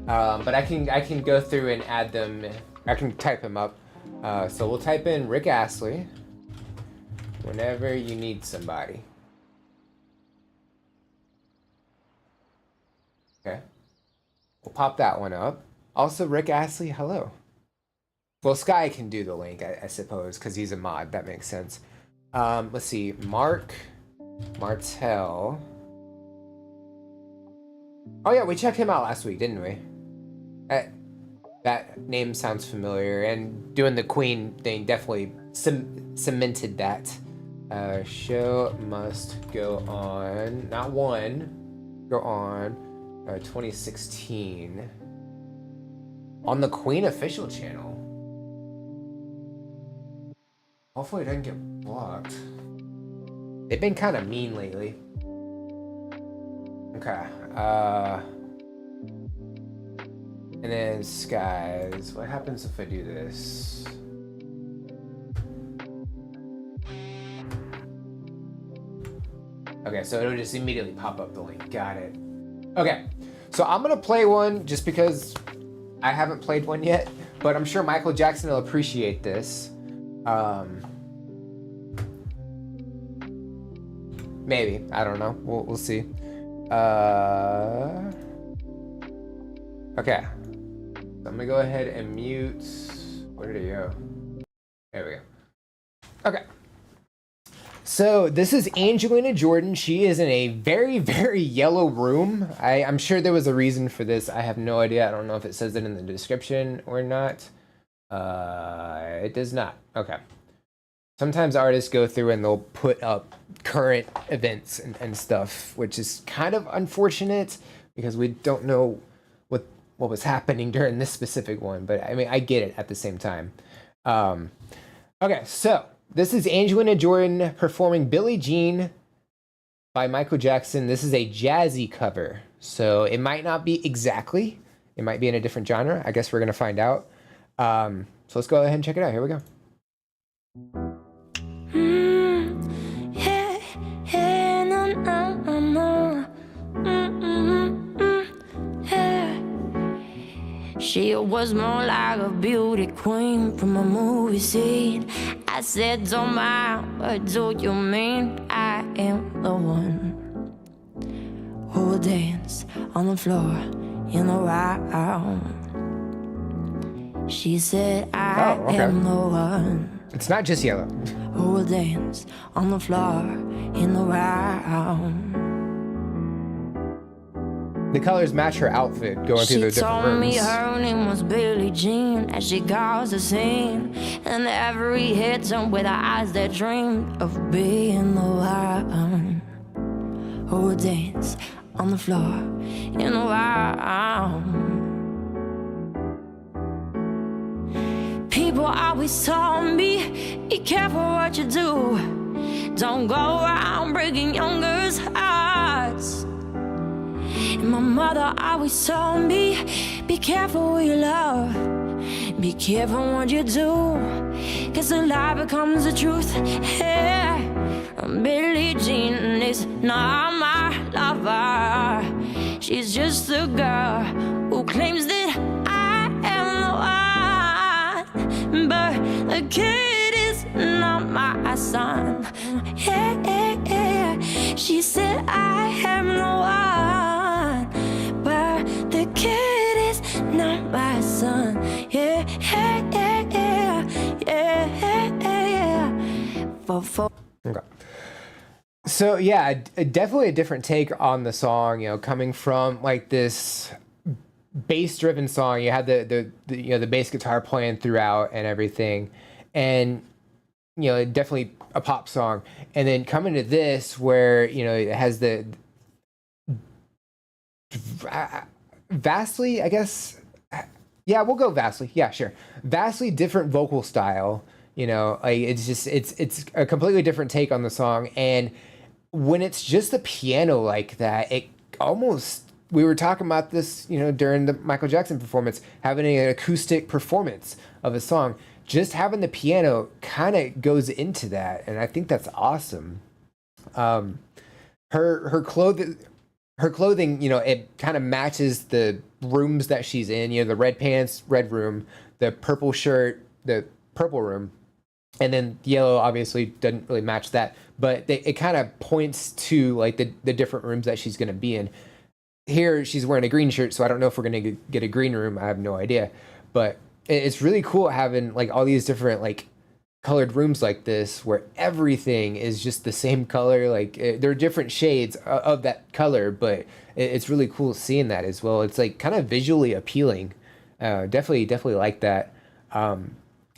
But I can go through and add them. I can type them up. So we'll type in Rick Astley, Whenever You Need Somebody. Okay. We'll pop that one up. Also, Rick Astley, hello. Well, Sky can do the link, I suppose, because he's a mod. That makes sense. Let's see. Mark Martel. Oh, yeah, we checked him out last week, didn't we? That name sounds familiar. And doing the Queen thing definitely cemented that. Show must go on. Not one. Go on. 2016 on the Queen official channel. Hopefully it doesn't get blocked. They've been kind of mean lately. Okay. And then Skies. What happens if I do this? Okay, so it'll just immediately pop up the link. Got it. Okay, so I'm gonna play one just because I haven't played one yet, but I'm sure Michael Jackson will appreciate this. Maybe, I don't know. We'll see. Okay, so I'm gonna go ahead and mute. Where did it go? There we go. Okay. So this is Angelina Jordan. She is in a very, very yellow room. I'm sure there was a reason for this. I have no idea. I don't know if it says it in the description or not. It does not. Okay. Sometimes artists go through and they'll put up current events and stuff, which is kind of unfortunate. because we don't know what was happening during this specific one. But I mean, I get it at the same time. Okay, so this is Angelina Jordan performing Billie Jean by Michael Jackson. This is a jazzy cover, so it might not be exactly. It might be in a different genre. I guess we're gonna find out. So let's go ahead and check it out. Here we go. Yeah, yeah, no, no, no, no. Yeah. She was more like a beauty queen from a movie scene. I said, don't mind, what do you mean? I am the one who will dance on the floor in a round. She said, I am the one It's not just yellow. who will dance on the floor in the round. The colors match her outfit going through She the different told me rooms. her name was Billie Jean as she caused a scene, and every hit turned with her eyes that dreamed of being the one who would dance on the floor in the round. People always told me, be careful what you do. Don't go around breaking young girls' hearts. And my mother always told me, be careful who you love. Be careful what you do, 'cause the lie becomes the truth. Yeah, Billie Jean is not my lover. She's just a girl who claims that I am the one, but the kid is not my son. Yeah, yeah, yeah. She said I am the one, but the kid is not my son. Yeah, yeah, yeah, yeah, yeah, yeah, yeah. Okay. So yeah, definitely a different take on the song. You know, coming from like this bass-driven song, you had the you know the bass guitar playing throughout and everything, and you know definitely a pop song. And then coming to this, where you know it has the vastly, I guess. Yeah, we'll go vastly. Yeah, sure. Vastly different vocal style. You know, like it's a completely different take on the song. And when it's just the piano like that, it almost, we were talking about this, you know, during the Michael Jackson performance, having an acoustic performance of a song. Just having the piano kind of goes into that, and I think that's awesome. Her clothing, you know, it kind of matches the rooms that she's in. You know, the red pants, red room, the purple shirt, the purple room, and then yellow obviously doesn't really match that, but it kind of points to like the different rooms that she's going to be in. Here she's wearing a green shirt, so I don't know if we're going to get a green room. I have no idea, but it's really cool having like all these different like colored rooms like this where everything is just the same color. Like there are different shades of that color, but it's really cool seeing that as well. It's like kind of visually appealing. Definitely like that.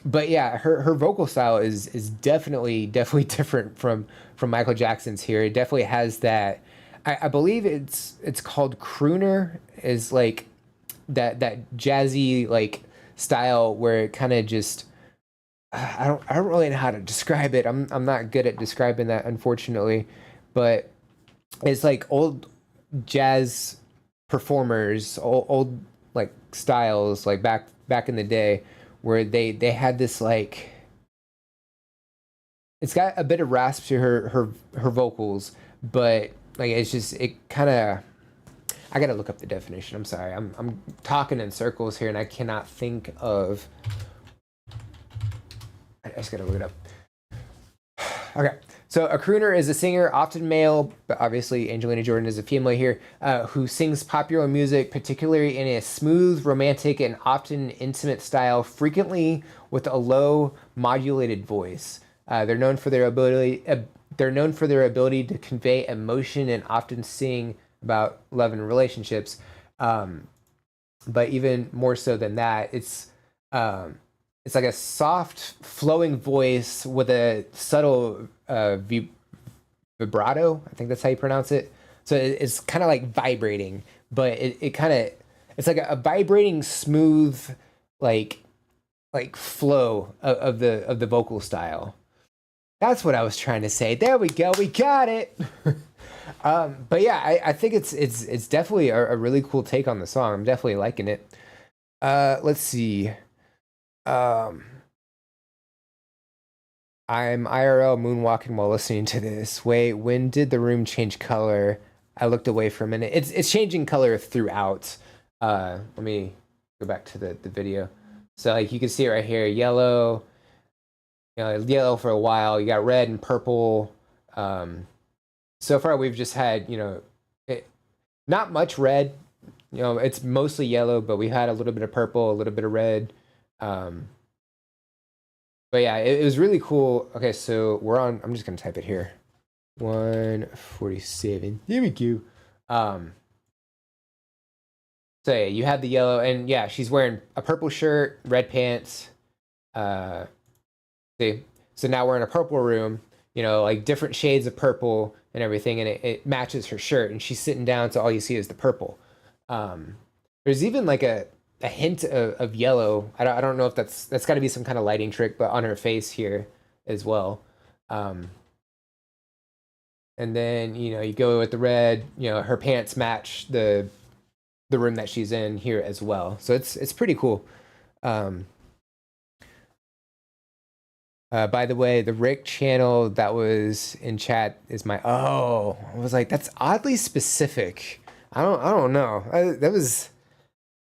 But yeah, her vocal style is definitely different from Michael Jackson's here. It definitely has that. I believe it's called crooner, is like that jazzy like style where it kind of just I don't really know how to describe it. I'm not good at describing that, unfortunately, but it's like old jazz performers, old like styles, like back in the day, where they had this like, it's got a bit of rasp to her vocals, but like it's just, it kind of, I gotta look up the definition. I'm sorry, I'm talking in circles here and I cannot think of. I just gotta look it up. Okay, so a crooner is a singer, often male, but obviously Angelina Jordan is a female here, who sings popular music, particularly in a smooth, romantic, and often intimate style, frequently with a low, modulated voice. They're known for their ability to convey emotion and often sing about love and relationships. But even more so than that, it's like a soft, flowing voice with a subtle vibrato. I think that's how you pronounce it. So it's kind of like vibrating, but it kind of, it's like a vibrating, smooth, like flow of the vocal style. That's what I was trying to say. There we go. We got it. But yeah, I think it's definitely a really cool take on the song. I'm definitely liking it. Let's see. I'm IRL moonwalking while listening to this. Wait, when did the room change color? I looked away for a minute. It's changing color throughout. Let me go back to the video. So like you can see it right here, yellow. You know, yellow for a while. You got red and purple. So far we've just had, not much red. It's mostly yellow, but we had a little bit of purple, a little bit of red. But yeah, it was really cool. Okay, so I'm just gonna type it here. 147. There we go. So yeah, you have the yellow, and yeah, she's wearing a purple shirt, red pants. See, so now we're in a purple room. Like different shades of purple and everything, and it matches her shirt. And she's sitting down, so all you see is the purple. There's even like a hint of yellow. I don't know if that's got to be some kind of lighting trick, but on her face here as well. And then you go with the red. Her pants match the room that she's in here as well. So it's pretty cool. By the way, the Rick channel that was in chat is my. I was like, that's oddly specific. I don't know. I was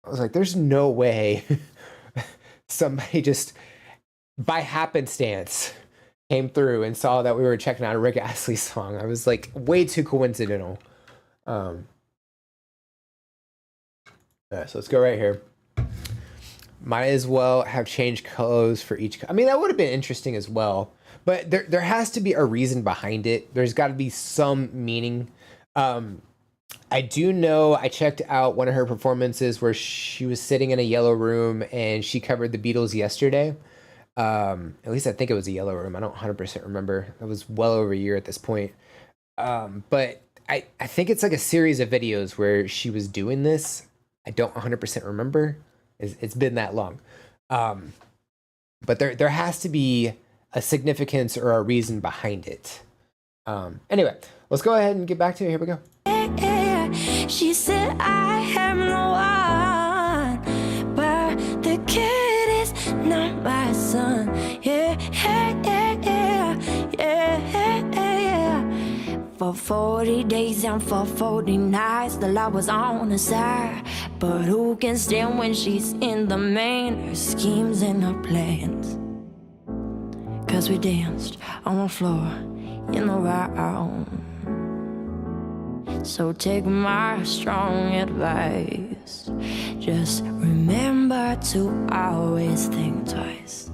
like, there's no way somebody just by happenstance came through and saw that we were checking out a Rick Astley song. I was like, way too coincidental. So let's go right here. Might as well have changed clothes for each. I mean, that would have been interesting as well. But there has to be a reason behind it. There's got to be some meaning. I do know I checked out one of her performances where she was sitting in a yellow room and she covered the Beatles Yesterday. At least I think it was a yellow room. I don't 100% remember. It was well over a year at this point. But I think it's like a series of videos where she was doing this. I don't 100% remember. It's been that long. But there has to be a significance or a reason behind it. Anyway, let's go ahead and get back to it. Here we go. She said I am the one, but the kid is not my son. Yeah. For 40 days and for 40 nights, the law was on her side. But who can stand when she's in the main? Her schemes and her plans. 'Cause we danced on the floor in the round. So take my strong advice. Just remember to always think twice.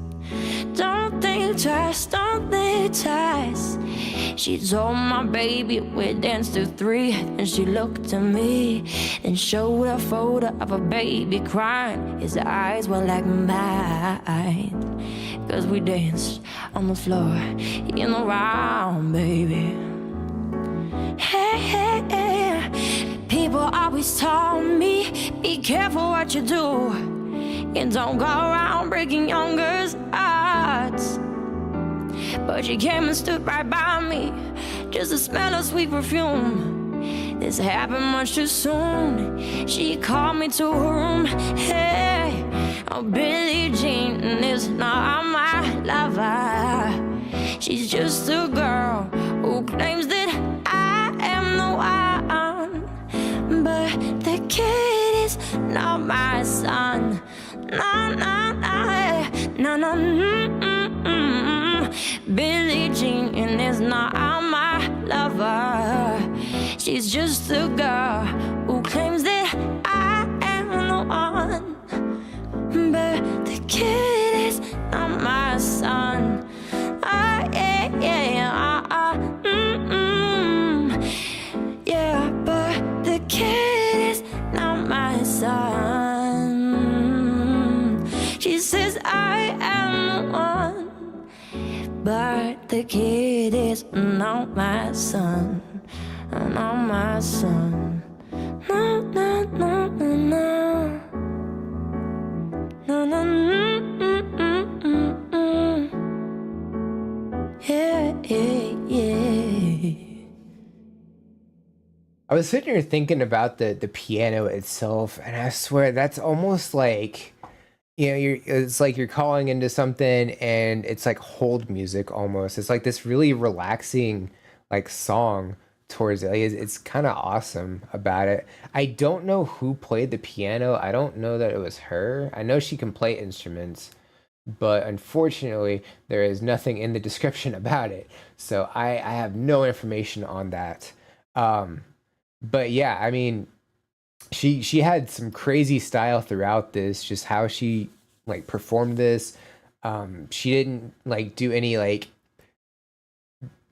Don't think twice, don't think twice. She told my baby we danced to 3, and she looked at me, then showed a photo of a baby crying. His eyes were like mine, 'cause we danced on the floor in the round, baby. Hey, people always told me, be careful what you do, and don't go around breaking young girls' hearts. But she came and stood right by me, just to smell her sweet perfume. This happened much too soon. She called me to her room. Hey, oh, Billie Jean is not my lover. She's just a girl who claims that I am the one. But the kid is not my son. No. Billie Jean is not my lover. She's just a girl who claims that I am the one. But the kid is not my son. Yeah, but the kid is not my son. She says I am the one, but the kid is not my son. Not my son. No, no, no, no, no. No, no, yeah, yeah, yeah. I was sitting here thinking about the piano itself, and I swear that's almost like, you know, it's like you're calling into something, and it's like hold music almost. It's like this really relaxing like song towards it. Like, it's kind of awesome about it. I don't know who played the piano. I don't know that it was her. I know she can play instruments, but unfortunately, there is nothing in the description about it. So I have no information on that. But yeah, I mean, she had some crazy style throughout this, just how she like performed this. She didn't like do any like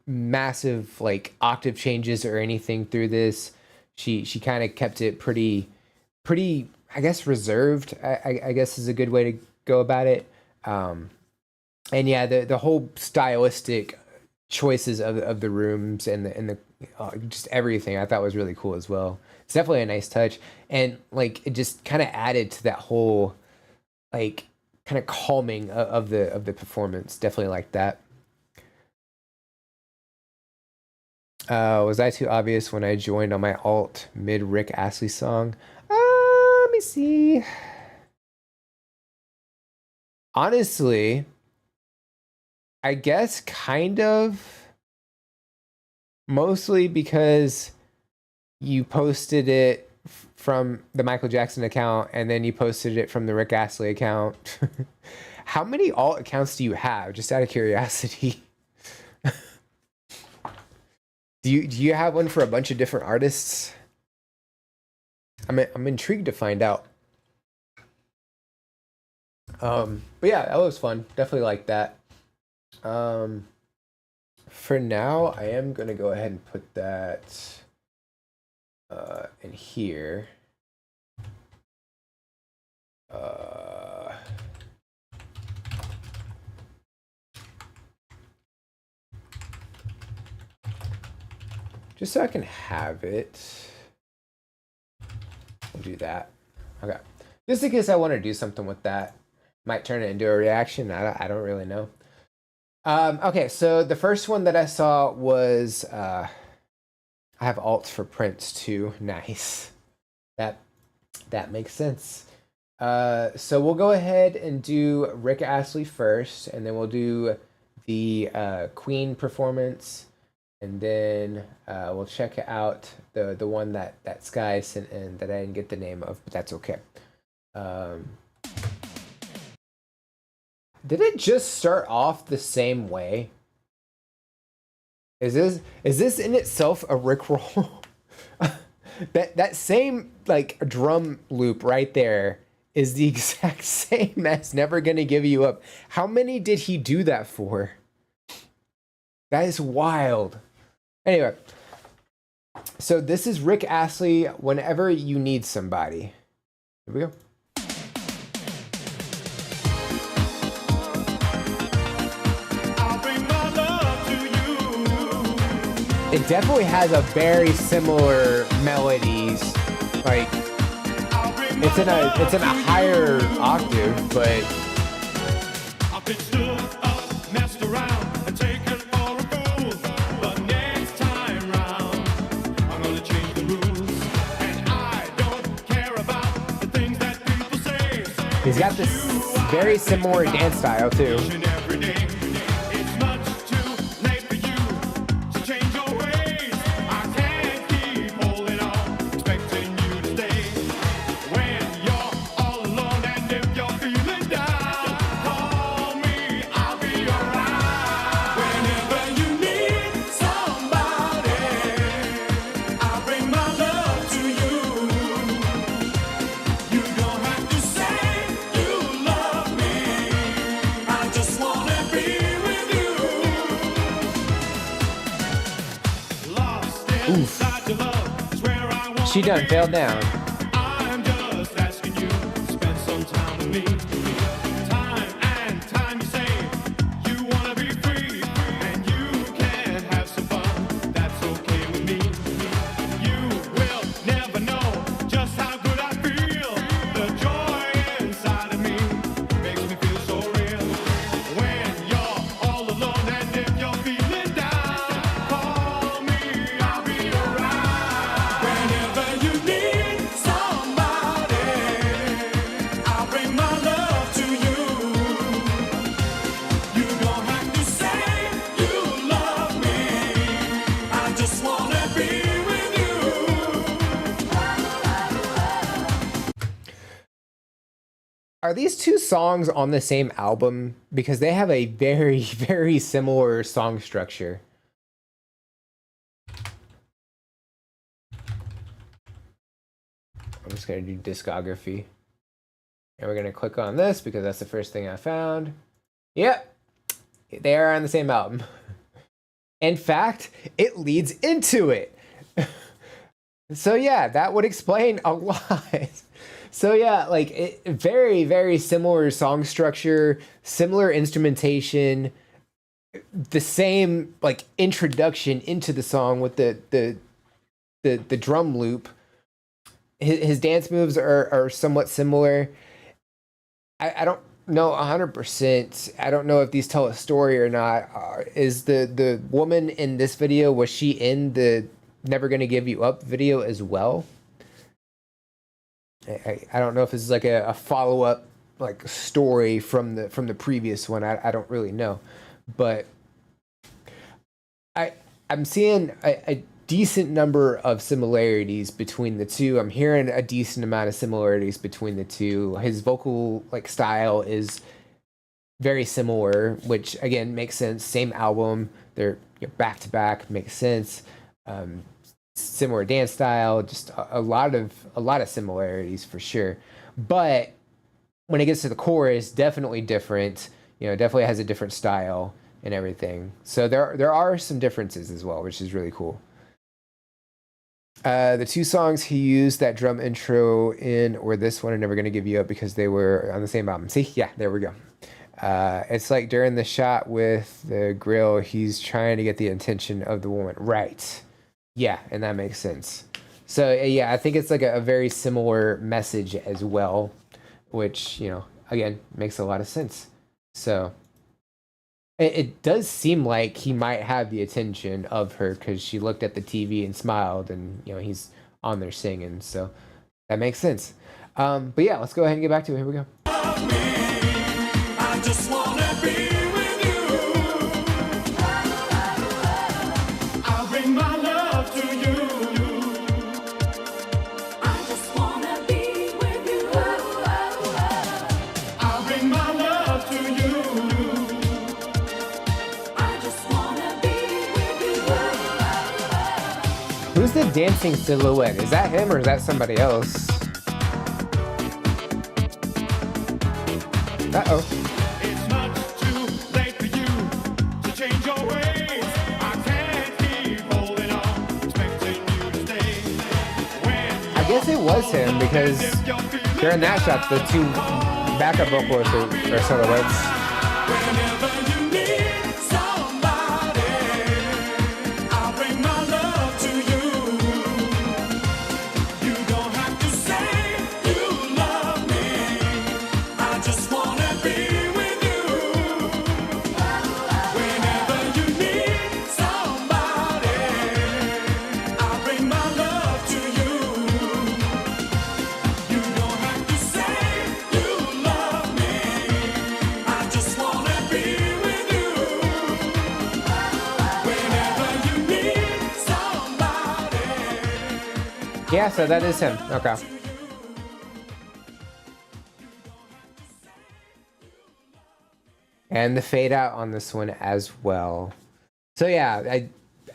massive like octave changes or anything through this. She kind of kept it pretty I guess reserved, I guess is a good way to go about it. And yeah, the whole stylistic choices of the rooms and the just everything I thought was really cool as well. It's definitely a nice touch, and like it just kind of added to that whole like kind of calming of the performance. Definitely like that. Was I too obvious when I joined on my alt mid Rick Astley song? Let me see. Honestly, I guess kind of. Mostly because you posted it from the Michael Jackson account and then you posted it from the Rick Astley account. How many alt accounts do you have? Just out of curiosity. Do you have one for a bunch of different artists? I'm intrigued to find out. But yeah, that was fun. Definitely like that. For now, I am gonna go ahead and put that in here. Just so I can have it. We'll do that. Okay. Just in case I want to do something with that. Might turn it into a reaction. I don't really know. Okay, so the first one that I saw was I have alts for Prince too. Nice. That makes sense. So we'll go ahead and do Rick Astley first, and then we'll do the Queen performance, and then we'll check out the one that Sky sent in that I didn't get the name of, but that's okay. Did it just start off the same way? Is this in itself a Rickroll? that same like drum loop right there is the exact same as Never Gonna Give You Up. How many did he do that for? That is wild. Anyway, so this is Rick Astley, Whenever You Need Somebody. Here we go. It definitely has a very similar melodies. Like it's in a higher octave, but I've been stood up, messed around, and taken for a fool. But next time round, I'm gonna change the rules. And I don't care about the things that people say. he's got this very similar dance style too. Each and every day, it's much too late for you to change your ways. I can't keep holding on, expecting you to stay. When you're all alone and if you're feeling down, call me, I'll be around. Whenever you need somebody, I'll bring my love to you. You don't have to say you love me. I just wanna be with you. Lost inside your love is where I want. She done fell down. I'm just asking you to spend some time with me. Time and time you say you wanna be free, and you can have some fun. That's okay with me. You will never know are these two songs on the same album? Because they have a very, very similar song structure. I'm just gonna do discography. And we're gonna click on this because that's the first thing I found. Yep, they are on the same album. In fact, it leads into it. So yeah, that would explain a lot. So yeah, like very, very similar song structure, similar instrumentation, the same like introduction into the song with the drum loop. His dance moves are somewhat similar. I don't know 100%. I don't know if these tell a story or not. Is the woman in this video, was she in the Never Gonna Give You Up video as well? I don't know if this is like a follow-up like story from the previous one. I don't really know, but I'm seeing a decent number of similarities between the two. I'm hearing a decent amount of similarities between the two. His vocal like style is very similar, which again makes sense. Same album, they're back to back, makes sense. Similar dance style, just a lot of similarities for sure. But when it gets to the chorus, definitely different. Definitely has a different style and everything. So there are some differences as well, which is really cool. The two songs he used that drum intro in, or this one, are Never Gonna Give You Up, because they were on the same album. See, yeah, there we go. It's like during the shot with the grill, he's trying to get the attention of the woman. Right. Yeah, and that makes sense. So yeah, I think it's like a very similar message as well, which, again, makes a lot of sense. So it does seem like he might have the attention of her because she looked at the TV and smiled, and he's on there singing, so that makes sense. But yeah, let's go ahead and get back to it. Here we go. I just wanna be with you. I'll bring my love to you. I just wanna be with you. I'll bring my love to you. I just wanna be with you. Who's the dancing silhouette? Is that him or is that somebody else? Uh-oh. It's much too late for you to change your ways. I can't keep holding on, expecting you to stay. When I guess it was him because during that shot, the two backup vocalists are silhouettes. whenever you need somebody, I'll bring my love to you. You don't have to say you love me. I just wanna be with you. Whenever you need somebody, I'll bring my love to you. You don't have to say you love me. I just wanna be with you. Whenever you need somebody. Yeah, so that is him. Okay. And the fade out on this one as well. So yeah,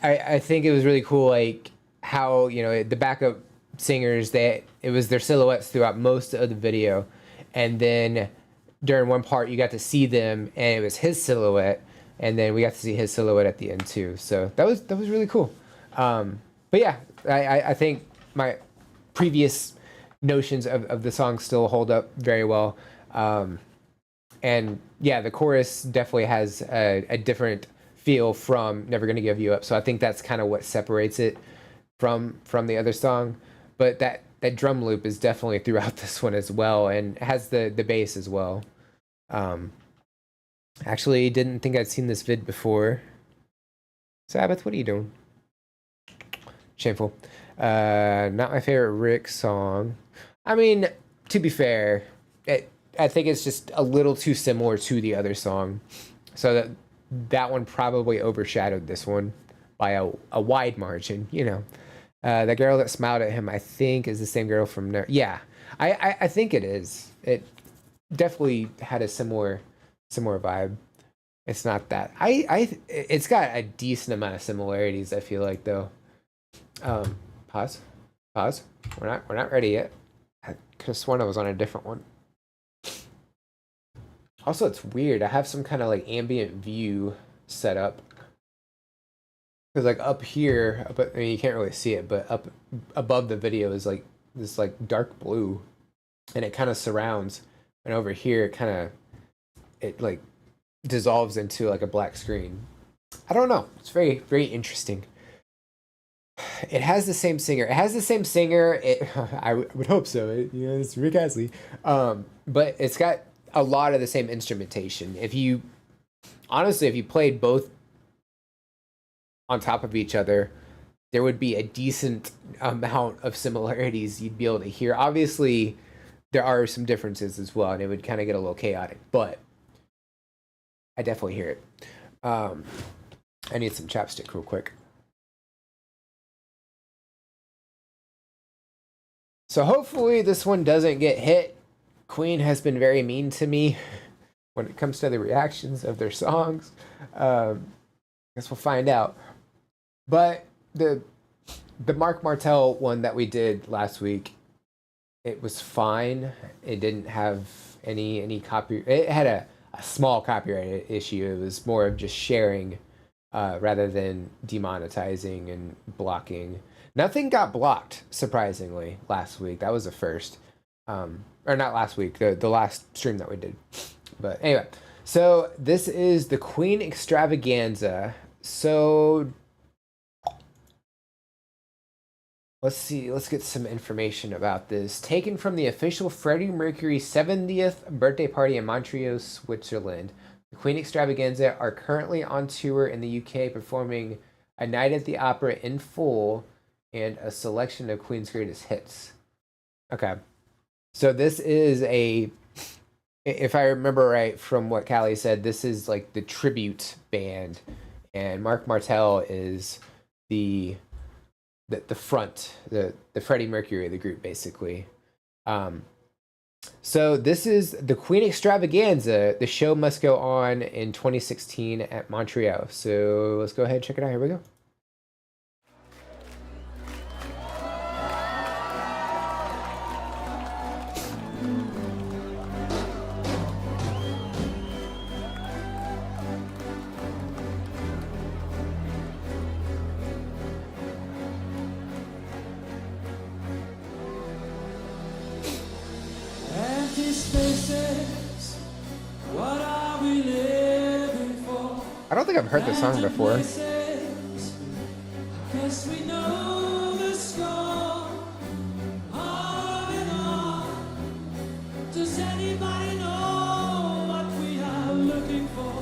I think it was really cool, like how the backup singers, it was their silhouettes throughout most of the video, and then during one part you got to see them and it was his silhouette, and then we got to see his silhouette at the end too. So that was really cool. But yeah, I think my previous notions of the song still hold up very well. And yeah, the chorus definitely has a different feel from Never Gonna Give You Up. So I think that's kind of what separates it from the other song. But that drum loop is definitely throughout this one as well, and has the bass as well. Actually, didn't think I'd seen this vid before. Sabbath, what are you doing? Shameful. Not my favorite Rick song. I mean, to be fair, I think it's just a little too similar to the other song, so that one probably overshadowed this one by a wide margin. The girl that smiled at him, I think, is the same girl from there. Yeah, I think it is. definitely had a similar vibe. It's not that it's got a decent amount of similarities, I feel like, though. Pause. We're not ready yet. I could have sworn I was on a different one. Also, it's weird. I have some kind of like ambient view set up. Because like up here, I mean, you can't really see it, but up above the video is like this like dark blue, and it kind of surrounds. And over here, it like dissolves into like a black screen. I don't know. It's very, very interesting. It has the same singer. I would hope so. It's Rick Astley. But it's got a lot of the same instrumentation. If you played both on top of each other, there would be a decent amount of similarities you'd be able to hear. Obviously, there are some differences as well, and it would kind of get a little chaotic, but I definitely hear it. I need some chapstick real quick. So hopefully this one doesn't get hit. Queen has been very mean to me when it comes to the reactions of their songs. I guess we'll find out. But the Mark Martel one that we did last week, it was fine. It didn't have any copy. It had a small copyright issue. It was more of just sharing rather than demonetizing and blocking. Nothing got blocked, surprisingly, last week. That was the first. Or not last week, the last stream that we did. But anyway, so this is the Queen Extravaganza. So let's see, let's get some information about this. Taken from the official Freddie Mercury 70th birthday party in Montreal, Switzerland. The Queen Extravaganza are currently on tour in the UK, performing A Night at the Opera in full and a selection of Queen's greatest hits. Okay. So this is if I remember right from what Callie said, this is like the tribute band, and Mark Martel is the front, the Freddie Mercury of the group, basically. So this is the Queen Extravaganza. The show must go on in 2016 at Montreal. So let's go ahead and check it out. Here we go. Empty spaces, what are we living for? I don't think I've heard this song before. Guess we know the score. On and on. Does anybody know what we are looking for?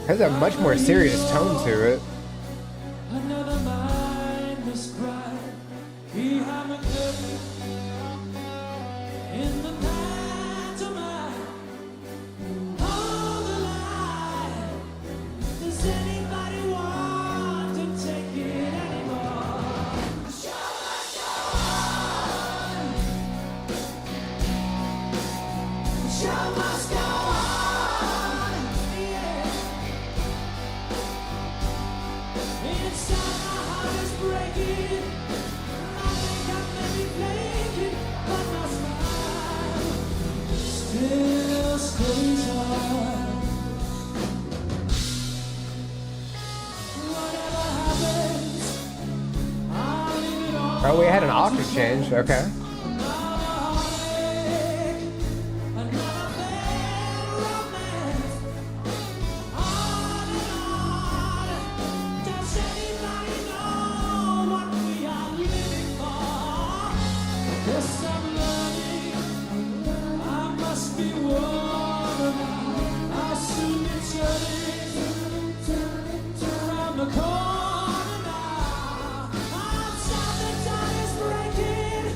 Has a much more serious tone to it. Another mindless cry. We have a curtain in the pantomime. On the line. Does anybody want to take it anymore? The show must go on. The show must go on. Yeah. Inside my heart is breaking. I think I may be flaking, but my smile still stays on. Whatever happens, I'll leave it all. Oh, we had an octave change. Okay. Another heartache, another bad romance. On and on. Does anybody know what we are living for? Yes, I'm learning. I must be warned. I'll soon be turning around the corner now. Outside the time is breaking.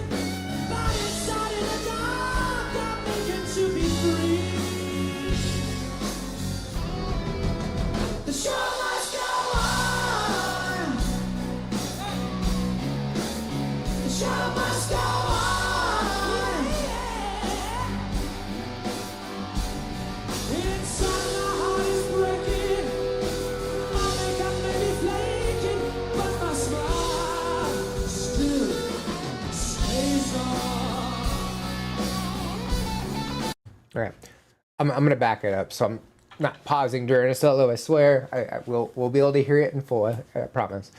I'm gonna back it up, so I'm not pausing during a solo. I swear, we'll be able to hear it in full. I promise.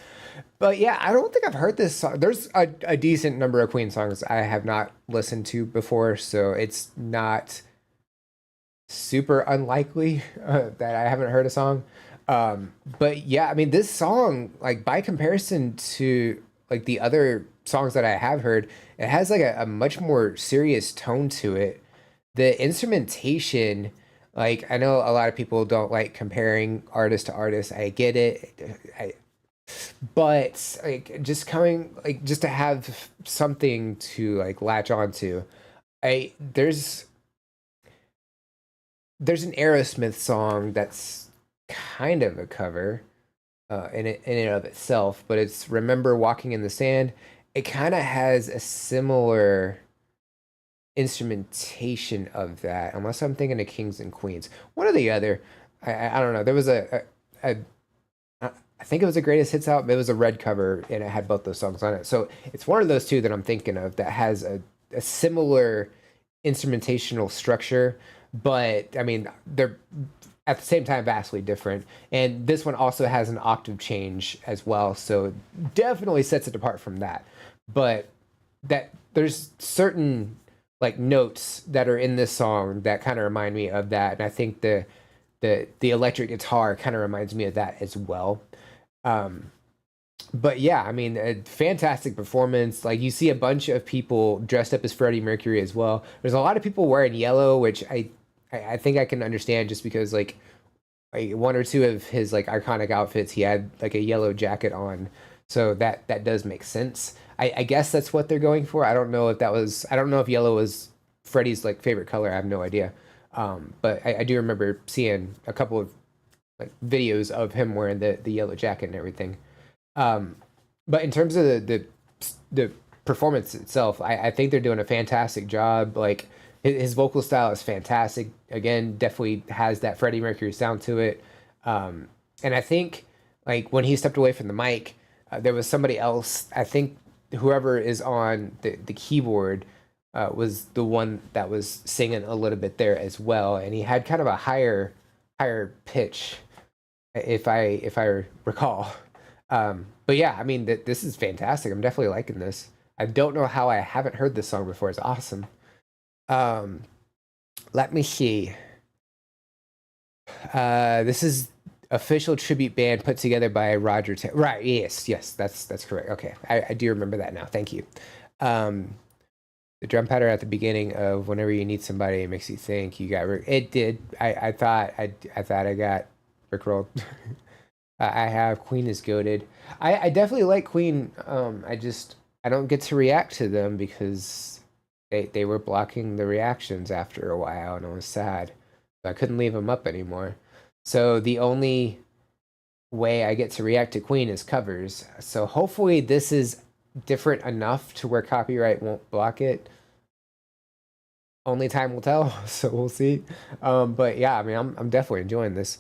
But yeah, I don't think I've heard this song. There's a decent number of Queen songs I have not listened to before, so it's not super unlikely that I haven't heard a song. But yeah, I mean, this song, like by comparison to like the other songs that I have heard, it has like a much more serious tone to it. The instrumentation, like I know a lot of people don't like comparing artist to artist. I get it. But like just coming like just to have something to like latch onto. I there's an Aerosmith song that's kind of a cover in and of itself, but it's Remember Walking in the Sand. It kind of has a similar instrumentation of that, unless I'm thinking of Kings and Queens. One or the other. I don't know. There was a I think it was a greatest hits album. It was a red cover and it had both those songs on it. So it's one of those two that I'm thinking of that has a similar instrumentational structure, but I mean they're at the same time vastly different. And this one also has an octave change as well, so definitely sets it apart from that. But that there's certain like notes that are in this song that kind of remind me of that, and I think the electric guitar kind of reminds me of that as well. Um, but yeah, I mean, a fantastic performance. Like you see a bunch of people dressed up as Freddie Mercury as well. There's a lot of people wearing yellow, which I think I can understand just because like one or two of his like iconic outfits, he had like a yellow jacket on, so that does make sense. I guess that's what they're going for. I don't know if that was. I don't know if yellow was Freddie's like favorite color. I have no idea. But I do remember seeing a couple of like videos of him wearing the yellow jacket and everything. But in terms of the performance itself, I think they're doing a fantastic job. Like his vocal style is fantastic. Again, definitely has that Freddie Mercury sound to it. And I think like when he stepped away from the mic, there was somebody else. I think whoever is on the keyboard was the one that was singing a little bit there as well, and he had kind of a higher pitch, if I recall. But yeah, I mean this is fantastic. I'm definitely liking this. I don't know how I haven't heard this song before. It's awesome. Um, Let me see. This is official tribute band put together by Roger Taylor. Right? Yes, that's correct. Okay, I do remember that now. Thank you. The drum pattern at the beginning of "Whenever You Need Somebody" it makes you think you got. It did. I thought I got rickrolled. I have Queen is goated. I definitely like Queen. I don't get to react to them because they were blocking the reactions after a while, and it was sad. So I couldn't leave them up anymore. So the only way I get to react to Queen is covers. So hopefully this is different enough to where copyright won't block it. Only time will tell, so we'll see. But yeah, I mean, I'm definitely enjoying this.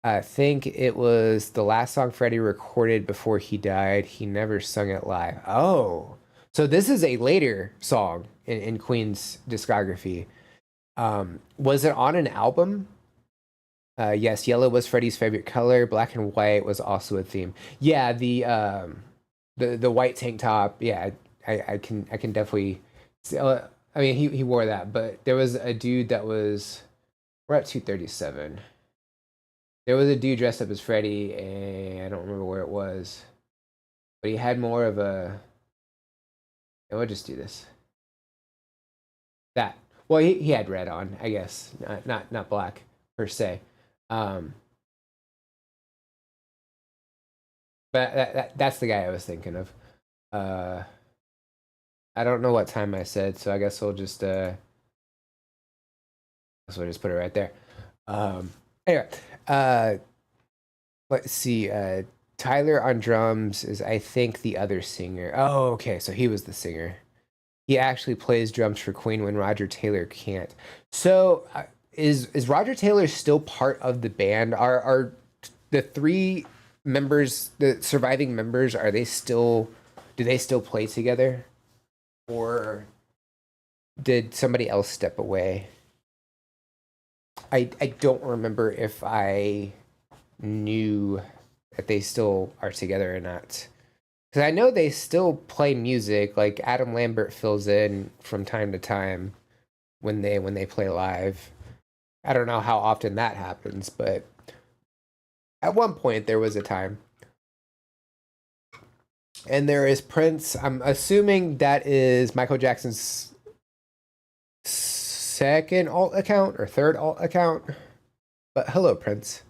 I think it was the last song Freddie recorded before he died. He never sung it live. Oh, so this is a later song in Queen's discography. Was it on an album? Yes, yellow was Freddie's favorite color. Black and white was also a theme. Yeah, the white tank top. Yeah, I can definitely. I mean, he wore that, but there was a dude that was. We're at 237. There was a dude dressed up as Freddie, and I don't remember where it was, but he had more of a. And we'll just do this. That. Well, he had red on, I guess, not black per se. But that's the guy I was thinking of. I don't know what time I said, so I guess we'll just put it right there. Anyway, let's see. Tyler on drums is, I think, the other singer. Oh, okay, so he was the singer. He actually plays drums for Queen when Roger Taylor can't. So, is Roger Taylor still part of the band? Are the three members, the surviving members, are they still? Do they still play together, or did somebody else step away? I don't remember if I knew that they still are together or not. Because I know they still play music. Like Adam Lambert fills in from time to time when they play live. I don't know how often that happens, but at one point there was a time. And there is Prince. I'm assuming that is Michael Jackson's second alt account or third alt account. But hello, Prince.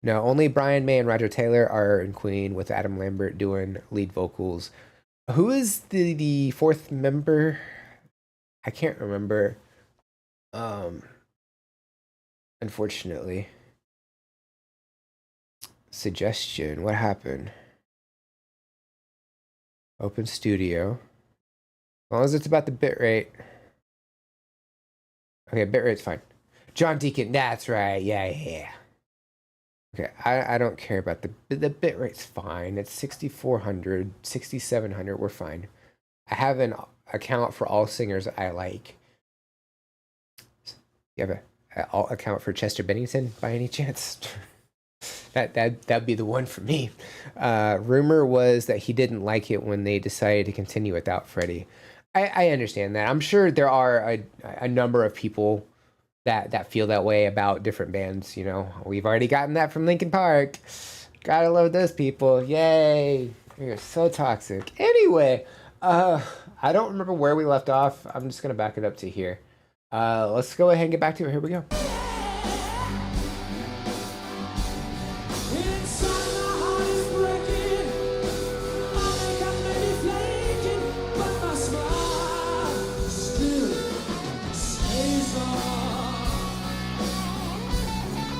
No, only Brian May and Roger Taylor are in Queen with Adam Lambert doing lead vocals. Who is the fourth member? I can't remember. Unfortunately. Suggestion. What happened? Open studio. As long as it's about the bitrate. Okay, bitrate's fine. John Deacon, that's right. Yeah. Okay, I don't care about the bitrate's fine. It's 6,400, 6,700. We're fine. I have an account for all singers I like. You have an alt account for Chester Bennington by any chance? That'd be the one for me. Rumor was that he didn't like it when they decided to continue without Freddie. I understand that. I'm sure there are a number of people that feel that way about different bands. You know, we've already gotten that from Linkin Park. Gotta love those people. Yay! You're so toxic. Anyway, I don't remember where we left off. I'm just gonna back it up to here. Let's go ahead and get back to it. Here we go.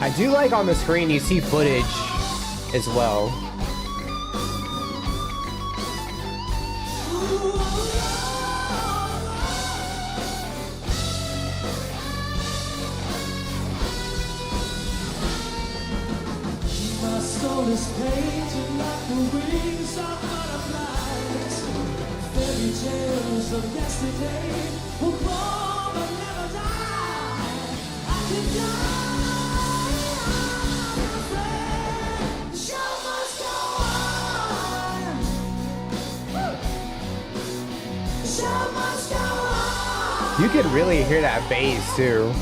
I do like on the screen you see footage as well. My soul is painted like the wings of butterflies. Fairy tales of yesterday will fall but never die. I can die. You could really hear that bass too.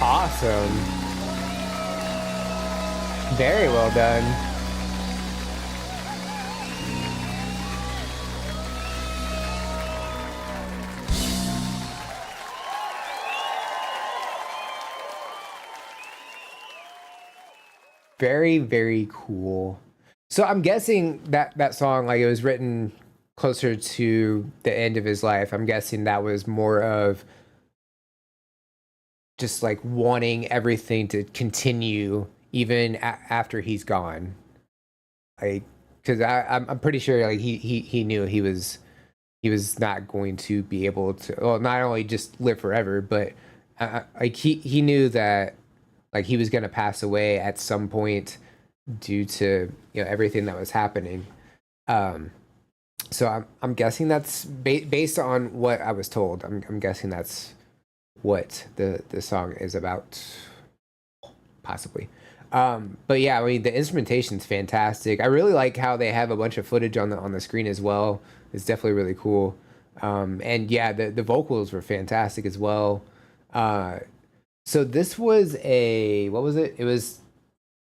Awesome. Very well done. Very, very cool. So I'm guessing that song, like, it was written closer to the end of his life. I'm guessing that was more of just like wanting everything to continue even after he's gone. Like, because I'm pretty sure like he knew he was not going to be able to, well, not only just live forever, but like he knew that like he was going to pass away at some point due to, you know, everything that was happening. So I'm guessing that's based on what I was told. I'm guessing that's what the song is about, possibly. But yeah, I mean, the instrumentation's fantastic. I really like how they have a bunch of footage on the screen as well. It's definitely really cool. And yeah, the vocals were fantastic as well. So this was what was it? It was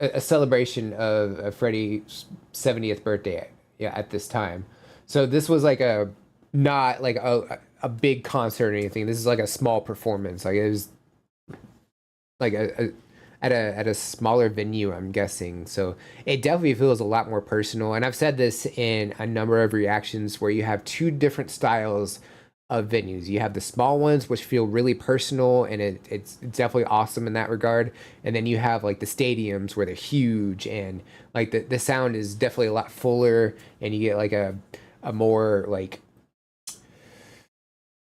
a celebration of Freddie's 70th birthday, yeah, at this time. So this was like not like a a big concert or anything. This is like a small performance. Like it was like at a smaller venue, I'm guessing. So it definitely feels a lot more personal. And I've said this in a number of reactions where you have two different styles of venues. You have the small ones which feel really personal, and it's definitely awesome in that regard. And then you have like the stadiums where they're huge and like the sound is definitely a lot fuller, and you get like a more like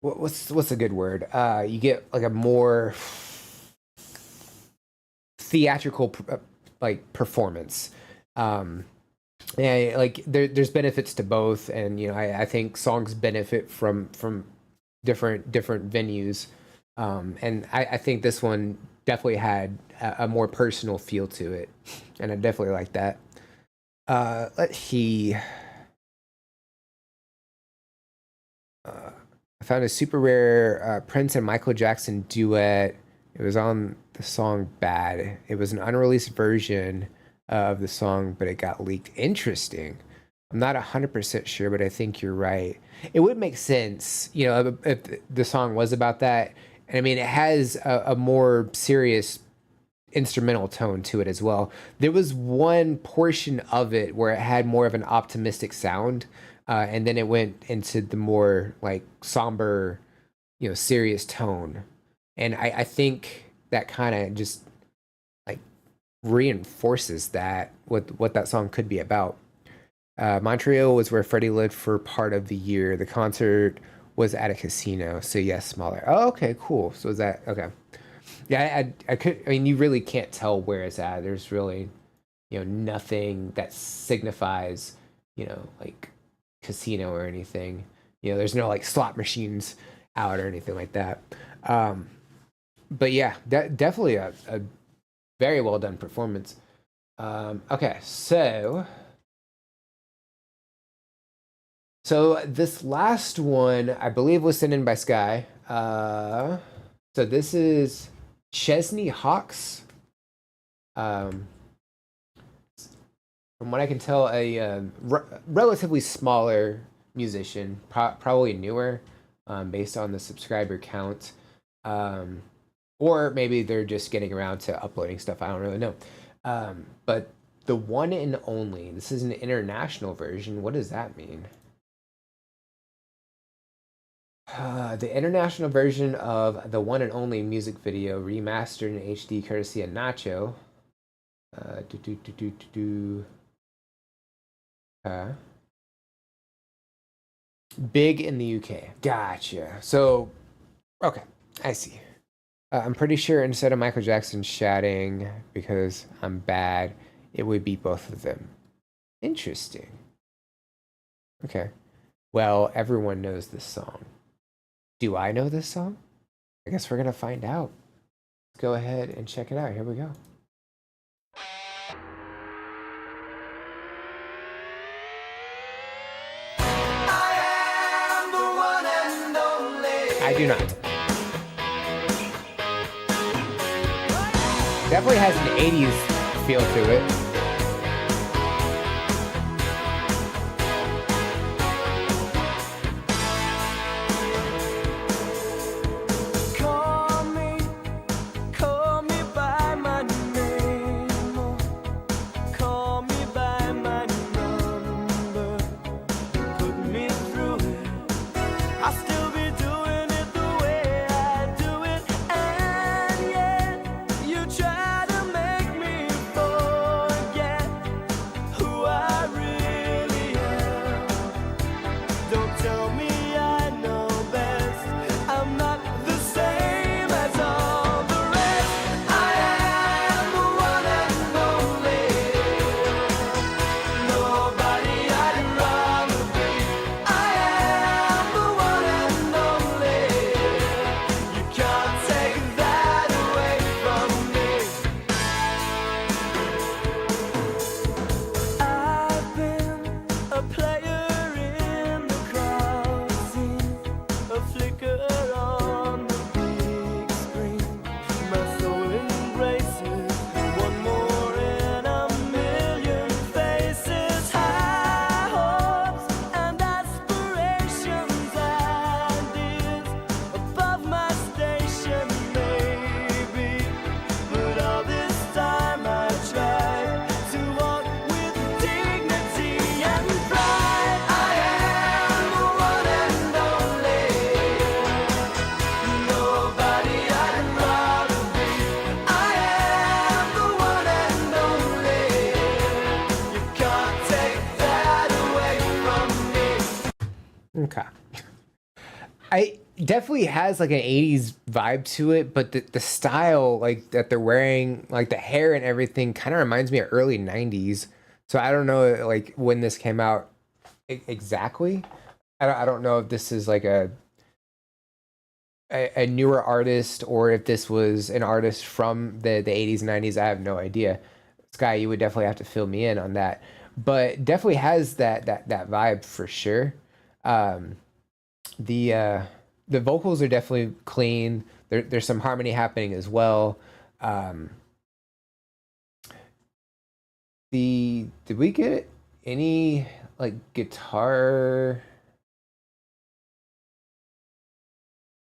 what's a good word? You get like a more theatrical like performance. Yeah, like there's benefits to both, and you know I think songs benefit from different venues, and I think this one definitely had a more personal feel to it, and I definitely like that. Let's see. I found a super rare Prince and Michael Jackson duet. It was on the song Bad. It was an unreleased version of the song, but it got leaked. Interesting. I'm not 100% sure, but I think you're right. It would make sense, you know, if the song was about that. And I mean, it has a more serious instrumental tone to it as well. There was one portion of it where it had more of an optimistic sound, and then it went into the more like somber, you know, serious tone. And I think that kind of just like reinforces that what that song could be about. Montreal was where Freddie lived for part of the year. The concert was at a casino, so yes, smaller. Oh, okay, cool. So is that okay? Yeah, I mean, you really can't tell where it's at. There's really, you know, nothing that signifies, you know, like casino or anything. You know, there's no like slot machines out or anything like that. But yeah, definitely a very well done performance. Okay, so this last one, I believe, was sent in by Sky. So this is Chesney Hawks. From what I can tell, a relatively smaller musician, probably newer, based on the subscriber count. Or maybe they're just getting around to uploading stuff. I don't really know. But the one and only, this is an international version. What does that mean? The international version of the one and only music video remastered in HD courtesy of Nacho. Big in the UK. Gotcha. So, okay, I see. I'm pretty sure instead of Michael Jackson shouting because I'm bad, it would be both of them. Interesting. Okay. Well, everyone knows this song. Do I know this song? I guess we're going to find out. Let's go ahead and check it out. Here we go. I do not. Definitely has an 80s feel to it. Call me by my name, call me by my number, put me through it. I'll still be doing it the way I do it, and yet you try to make me forget. definitely has like an 80s vibe to it, but the style like that they're wearing, like the hair and everything kind of reminds me of early 90s. So I don't know like when this came out exactly. I don't know if this is like a newer artist or if this was an artist from the 80s and 90s. I have no idea. Sky, you would definitely have to fill me in on that. But definitely has that vibe for sure. The vocals are definitely clean. There's some harmony happening as well. Did we get any like guitar?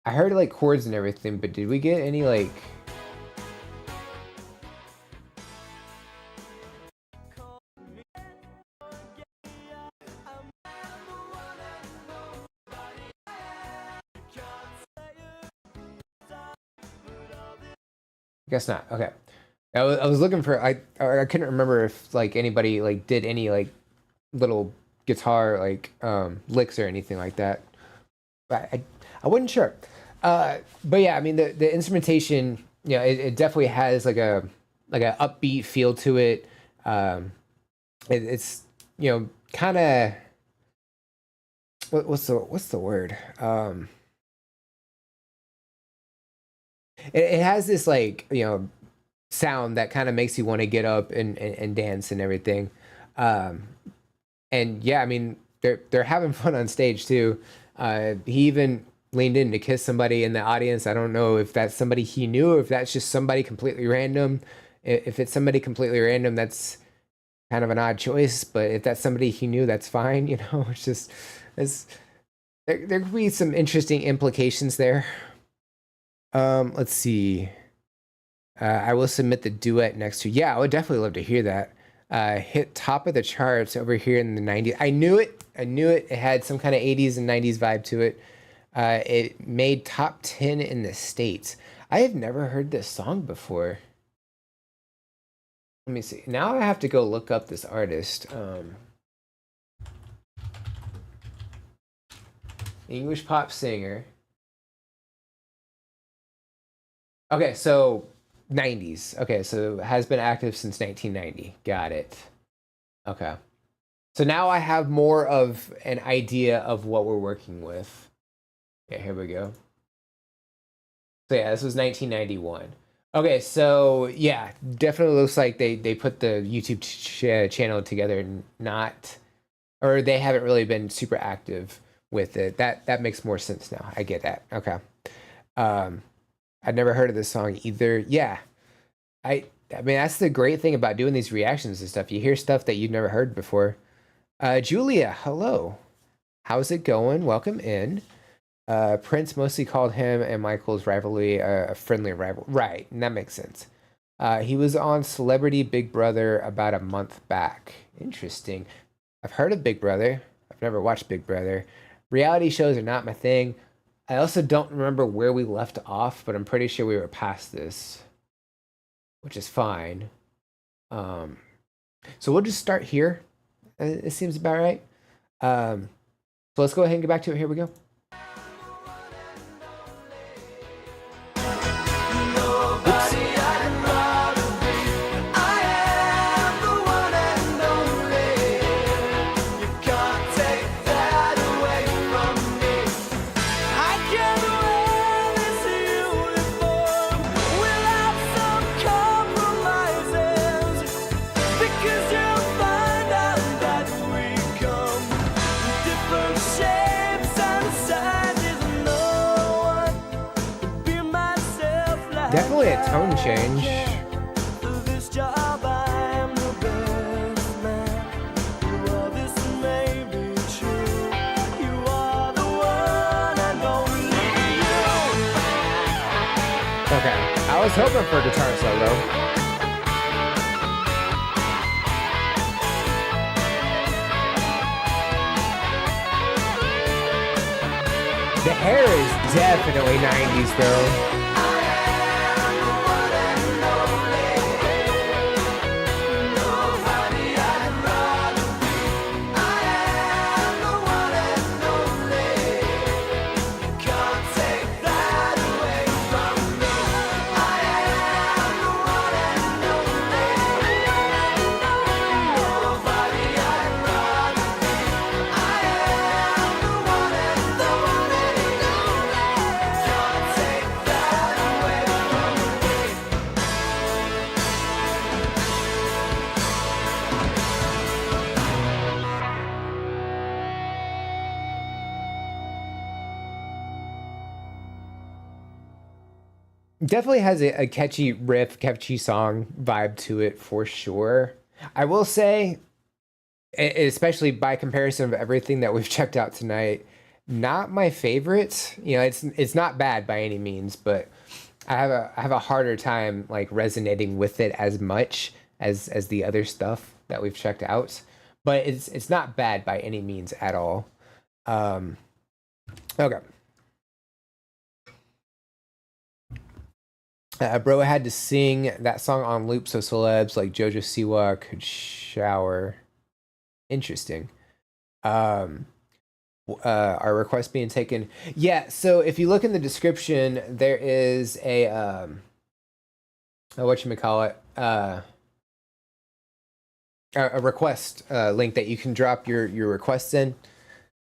I heard like chords and everything, but did we get any like? Guess not. Okay. I was looking for I couldn't remember if like anybody like did any like little guitar like licks or anything like that. But I wasn't sure. But yeah, I mean the instrumentation, you know, it definitely has like a upbeat feel to it. It's you know kind of what's the word? It has this like you know sound that kind of makes you want to get up and dance and everything. And yeah, I mean they're having fun on stage too. He even leaned in to kiss somebody in the audience. I don't know if that's somebody he knew or if that's just somebody completely random. If it's somebody completely random, that's kind of an odd choice. But if that's somebody he knew, that's fine. You know, it's just there could be some interesting implications there. Let's see. I will submit the duet next to. Yeah, I would definitely love to hear that. Hit top of the charts over here in the 90s. I knew it. It had some kind of 80s and 90s vibe to it. It made top 10 in the States. I have never heard this song before. Let me see. Now I have to go look up this artist. English pop singer. Okay, so 90s. Okay, so has been active since 1990. Got it. Okay. So now I have more of an idea of what we're working with. Okay, here we go. So yeah, this was 1991. Okay, so yeah, definitely looks like they put the YouTube channel together and or they haven't really been super active with it. That makes more sense now. I get that. Okay. I'd never heard of this song either. Yeah. I mean, that's the great thing about doing these reactions and stuff. You hear stuff that you've never heard before. Julia, hello. How's it going? Welcome in. Prince mostly called him and Michael's rivalry a friendly rival. Right, and that makes sense. He was on Celebrity Big Brother about a month back. Interesting. I've heard of Big Brother. I've never watched Big Brother. Reality shows are not my thing. I also don't remember where we left off, but I'm pretty sure we were past this, which is fine. So we'll just start here. It seems about right. So let's go ahead and get back to it. Here we go. Definitely a tone change. Okay, I was hoping for a guitar solo. The hair is definitely 90s though. Can't take Definitely has a catchy riff, catchy song vibe to it for sure. I will say, especially by comparison of everything that we've checked out tonight, not my favorite. You know, it's not bad by any means, but I have a harder time like resonating with it as much as the other stuff that we've checked out. But it's not bad by any means at all. Okay. Bro had to sing that song on loop so celebs like Jojo Siwa could shower. Interesting. Um, our request being taken. Yeah, so if you look in the description, there is a whatchamacallit, a request link that you can drop your requests in.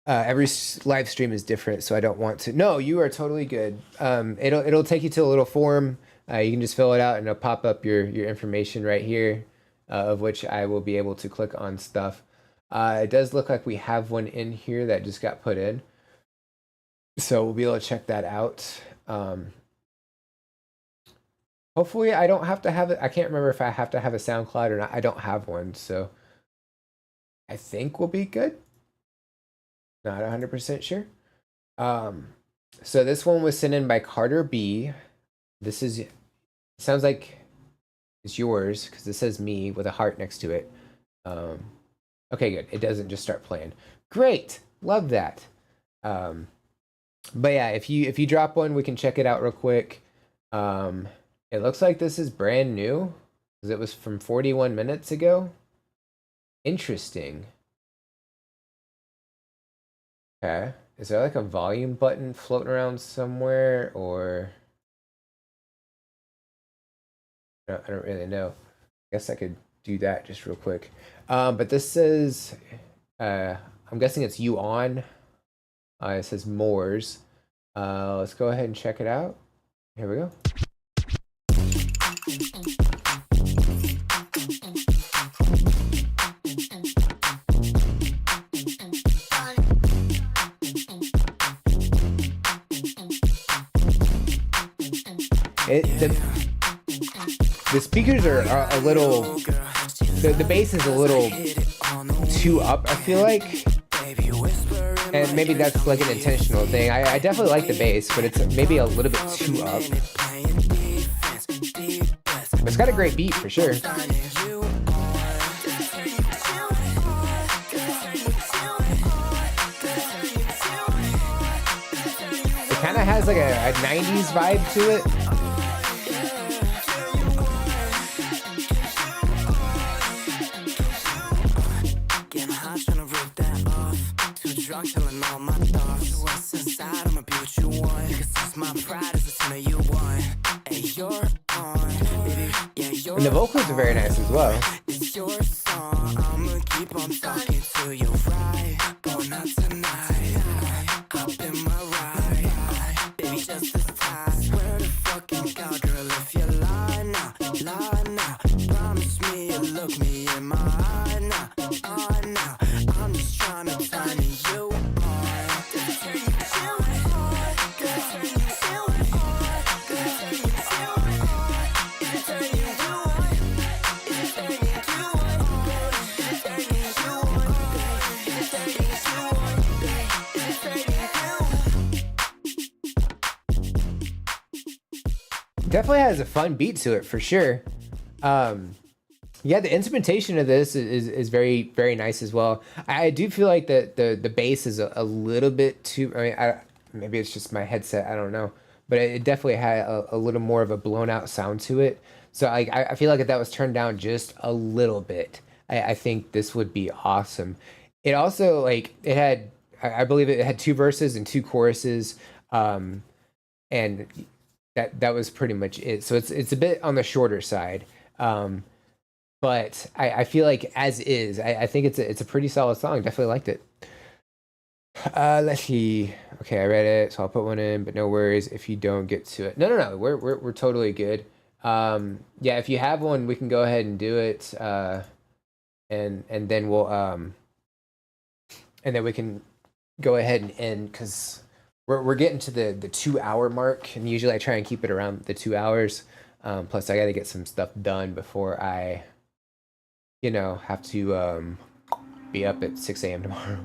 Every live stream is different, so I don't want to. No, you are totally good. It'll take you to a little form. You can just fill it out, and it'll pop up your information right here, of which I will be able to click on stuff. It does look like we have one in here that just got put in, so we'll be able to check that out. Hopefully, I don't have to have it. I can't remember if I have to have a SoundCloud or not. I don't have one, so I think we'll be good. Not 100% sure. So this one was sent in by Carter B. This is sounds like it's yours because it says me with a heart next to it. Okay, good. It doesn't just start playing. Great, love that. But yeah, if you drop one, we can check it out real quick. It looks like this is brand new because it was from 41 minutes ago. Interesting. Okay. Is there like a volume button floating around somewhere or no, I don't really know. I guess I could do that just real quick. But this says I'm guessing it's you on. It says Moors. Let's go ahead and check it out. Here we go. The speakers are a little, the bass is a little too up, I feel like, and maybe that's like an intentional thing. I definitely like the bass, but it's maybe a little bit too up. But it's got a great beat for sure. It kind of has like a 90s vibe to it. Killing all my thoughts. What's inside? I'ma be what you want. Cause it's my pride is the thing you want. And you're on, baby. Yeah, you're And the vocals are very nice as well. It's your song. I'ma keep on talking to you right. Going out tonight. Up in my ride. Baby, just this time. Swear to fucking God, girl, if you lie now. Promise me you'll look me in my eye now. I'm just trying to find you. Definitely has a fun beat to it for sure. Yeah, the instrumentation of this is very, very nice as well. I do feel like the bass is a little bit too, I mean, maybe it's just my headset, I don't know. But it definitely had a little more of a blown out sound to it. So I feel like if that was turned down just a little bit, I think this would be awesome. It also, like, it had, I believe it had 2 verses and 2 choruses. And that was pretty much it. So it's a bit on the shorter side. But I feel like as is, I think it's a pretty solid song. Definitely liked it. Let's see. Okay, I read it, so I'll put one in, but no worries if you don't get to it. No. We're totally good. Yeah, if you have one, we can go ahead and do it. And then we'll and then we can go ahead and end because we're getting to the 2 hour mark, and usually I try and keep it around the 2 hours. Plus, I got to get some stuff done before I, have to be up at 6 a.m. tomorrow.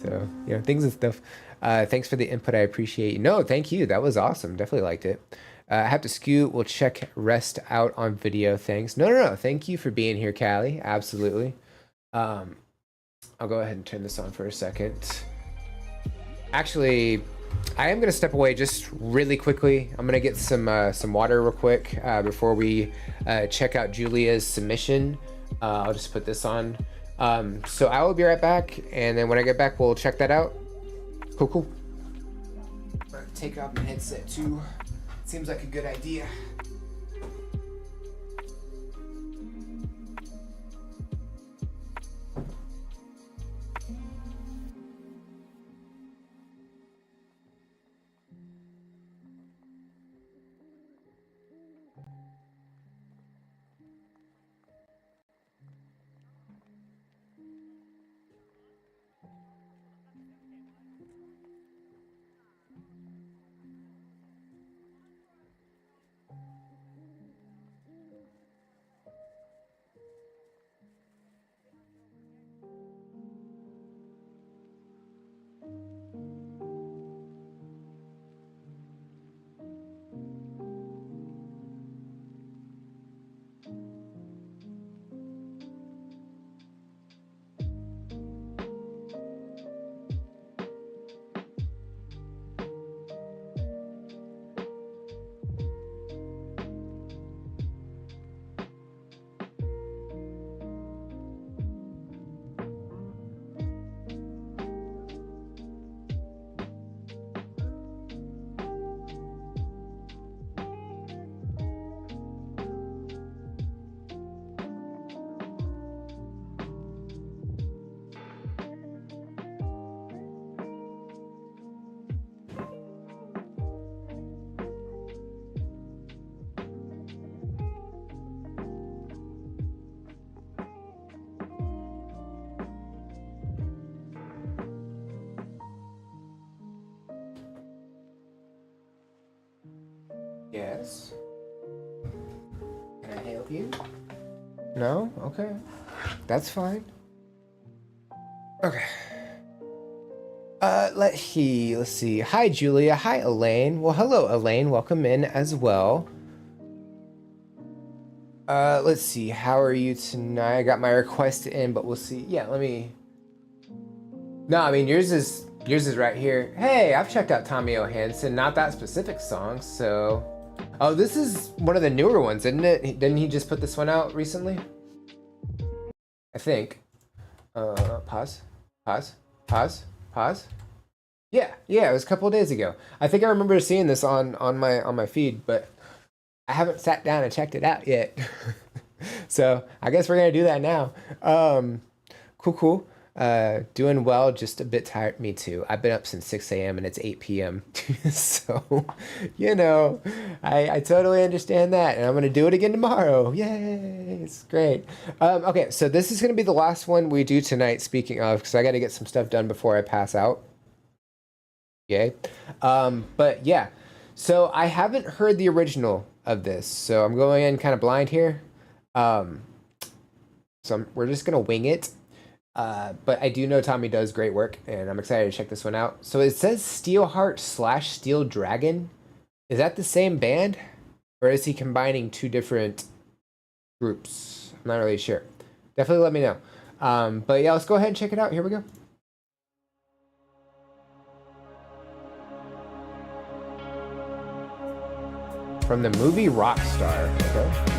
So, things and stuff. Thanks for the input. I appreciate you. No, thank you. That was awesome. Definitely liked it. I have to scoot. We'll check rest out on video. Thanks. No. Thank you for being here, Callie. Absolutely. I'll go ahead and turn this on for a second. Actually, I am going to step away just really quickly. I'm going to get some water real quick before we check out Julia's submission. I'll just put this on. So I will be right back, and then when I get back, we'll check that out. Cool. I'm gonna take off my headset too. Seems like a good idea. Yes. Can I help you? No? Okay. That's fine. Okay. Let's see. Hi, Julia. Hi, Elaine. Well, hello, Elaine. Welcome in as well. Let's see. How are you tonight? I got my request in, but we'll see. Yeah, let me... No, I mean, yours is right here. Hey, I've checked out Tommy O. Hansen. Not that specific song, so... Oh, this is one of the newer ones, isn't it? Didn't he just put this one out recently? I think. Pause. Yeah, it was a couple of days ago. I think I remember seeing this on my feed, but I haven't sat down and checked it out yet. So I guess we're gonna do that now. Cool. Doing well, just a bit tired. Me too. I've been up since 6 a.m. and it's 8 p.m. So, I totally understand that. And I'm going to do it again tomorrow. Yay. It's great. Okay, so this is going to be the last one we do tonight, speaking of, because I got to get some stuff done before I pass out. Yay. But yeah, so I haven't heard the original of this. So I'm going in kind of blind here. We're just going to wing it. But I do know Tommy does great work, and I'm excited to check this one out. So it says Steelheart / Steel Dragon. Is that the same band? Or is he combining two different groups? I'm not really sure. Definitely let me know. But yeah, let's go ahead and check it out. Here we go. From the movie Rockstar. Okay.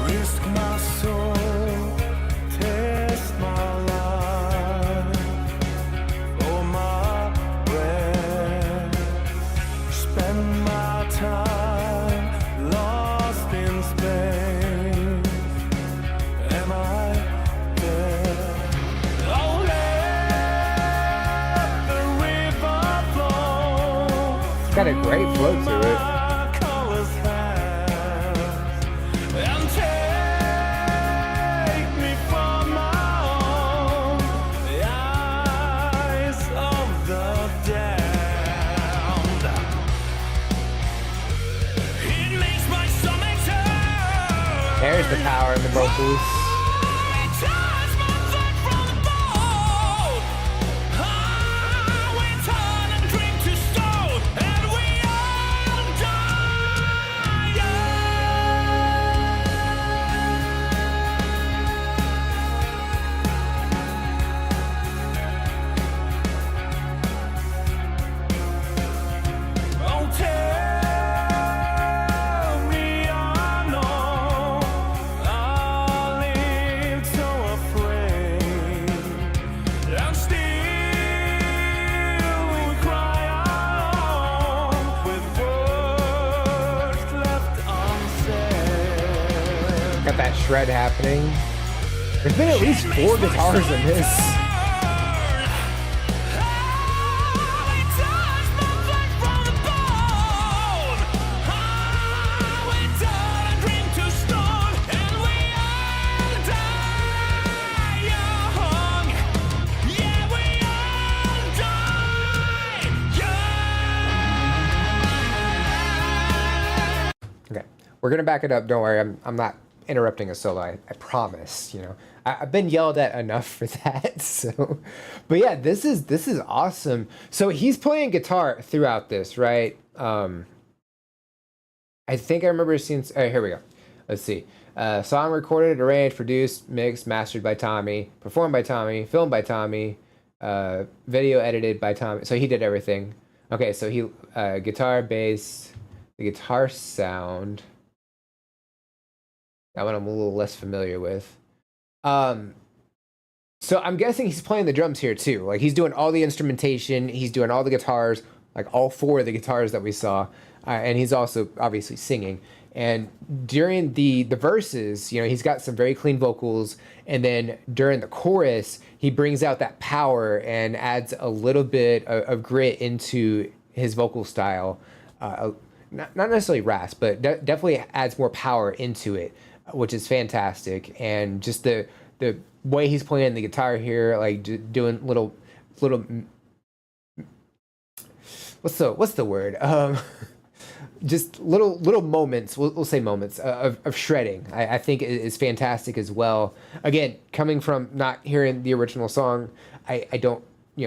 Risk my soul, test my life, for my breath, spend got a great flow to it. colors fast and take me from my own, the eyes of the damned. It makes my stomach turn. There's the power in the vocals. It tears my blood from the bone. We turn and drink to stone, and we all die young. Oh, tell me I know I'll live so afraid, and still we cry alone with words left unsaid. Got that shred happening. There's been at least 4 guitars in this. Okay, we're gonna back it up. Don't worry, I'm not interrupting a solo. I promise. You know, I've been yelled at enough for that. So, but yeah, this is awesome. So he's playing guitar throughout this, right? I think I remember seeing. All right, here we go. Let's see. Song recorded, arranged, produced, mixed, mastered by Tommy, performed by Tommy, filmed by Tommy, video edited by Tommy. So he did everything. Okay, so he guitar, bass, the guitar sound. That one I'm a little less familiar with. So I'm guessing he's playing the drums here too. Like he's doing all the instrumentation, he's doing all the guitars, like all 4 of the guitars that we saw, and he's also obviously singing. And during the verses, you know, he's got some very clean vocals, and then during the chorus, he brings out that power and adds a little bit of grit into his vocal style. Not necessarily rasp, but definitely adds more power into it, which is fantastic. And just the way he's playing the guitar here, like doing little what's the word? Just little moments. We'll say moments of shredding. I think is fantastic as well. Again, coming from not hearing the original song, I don't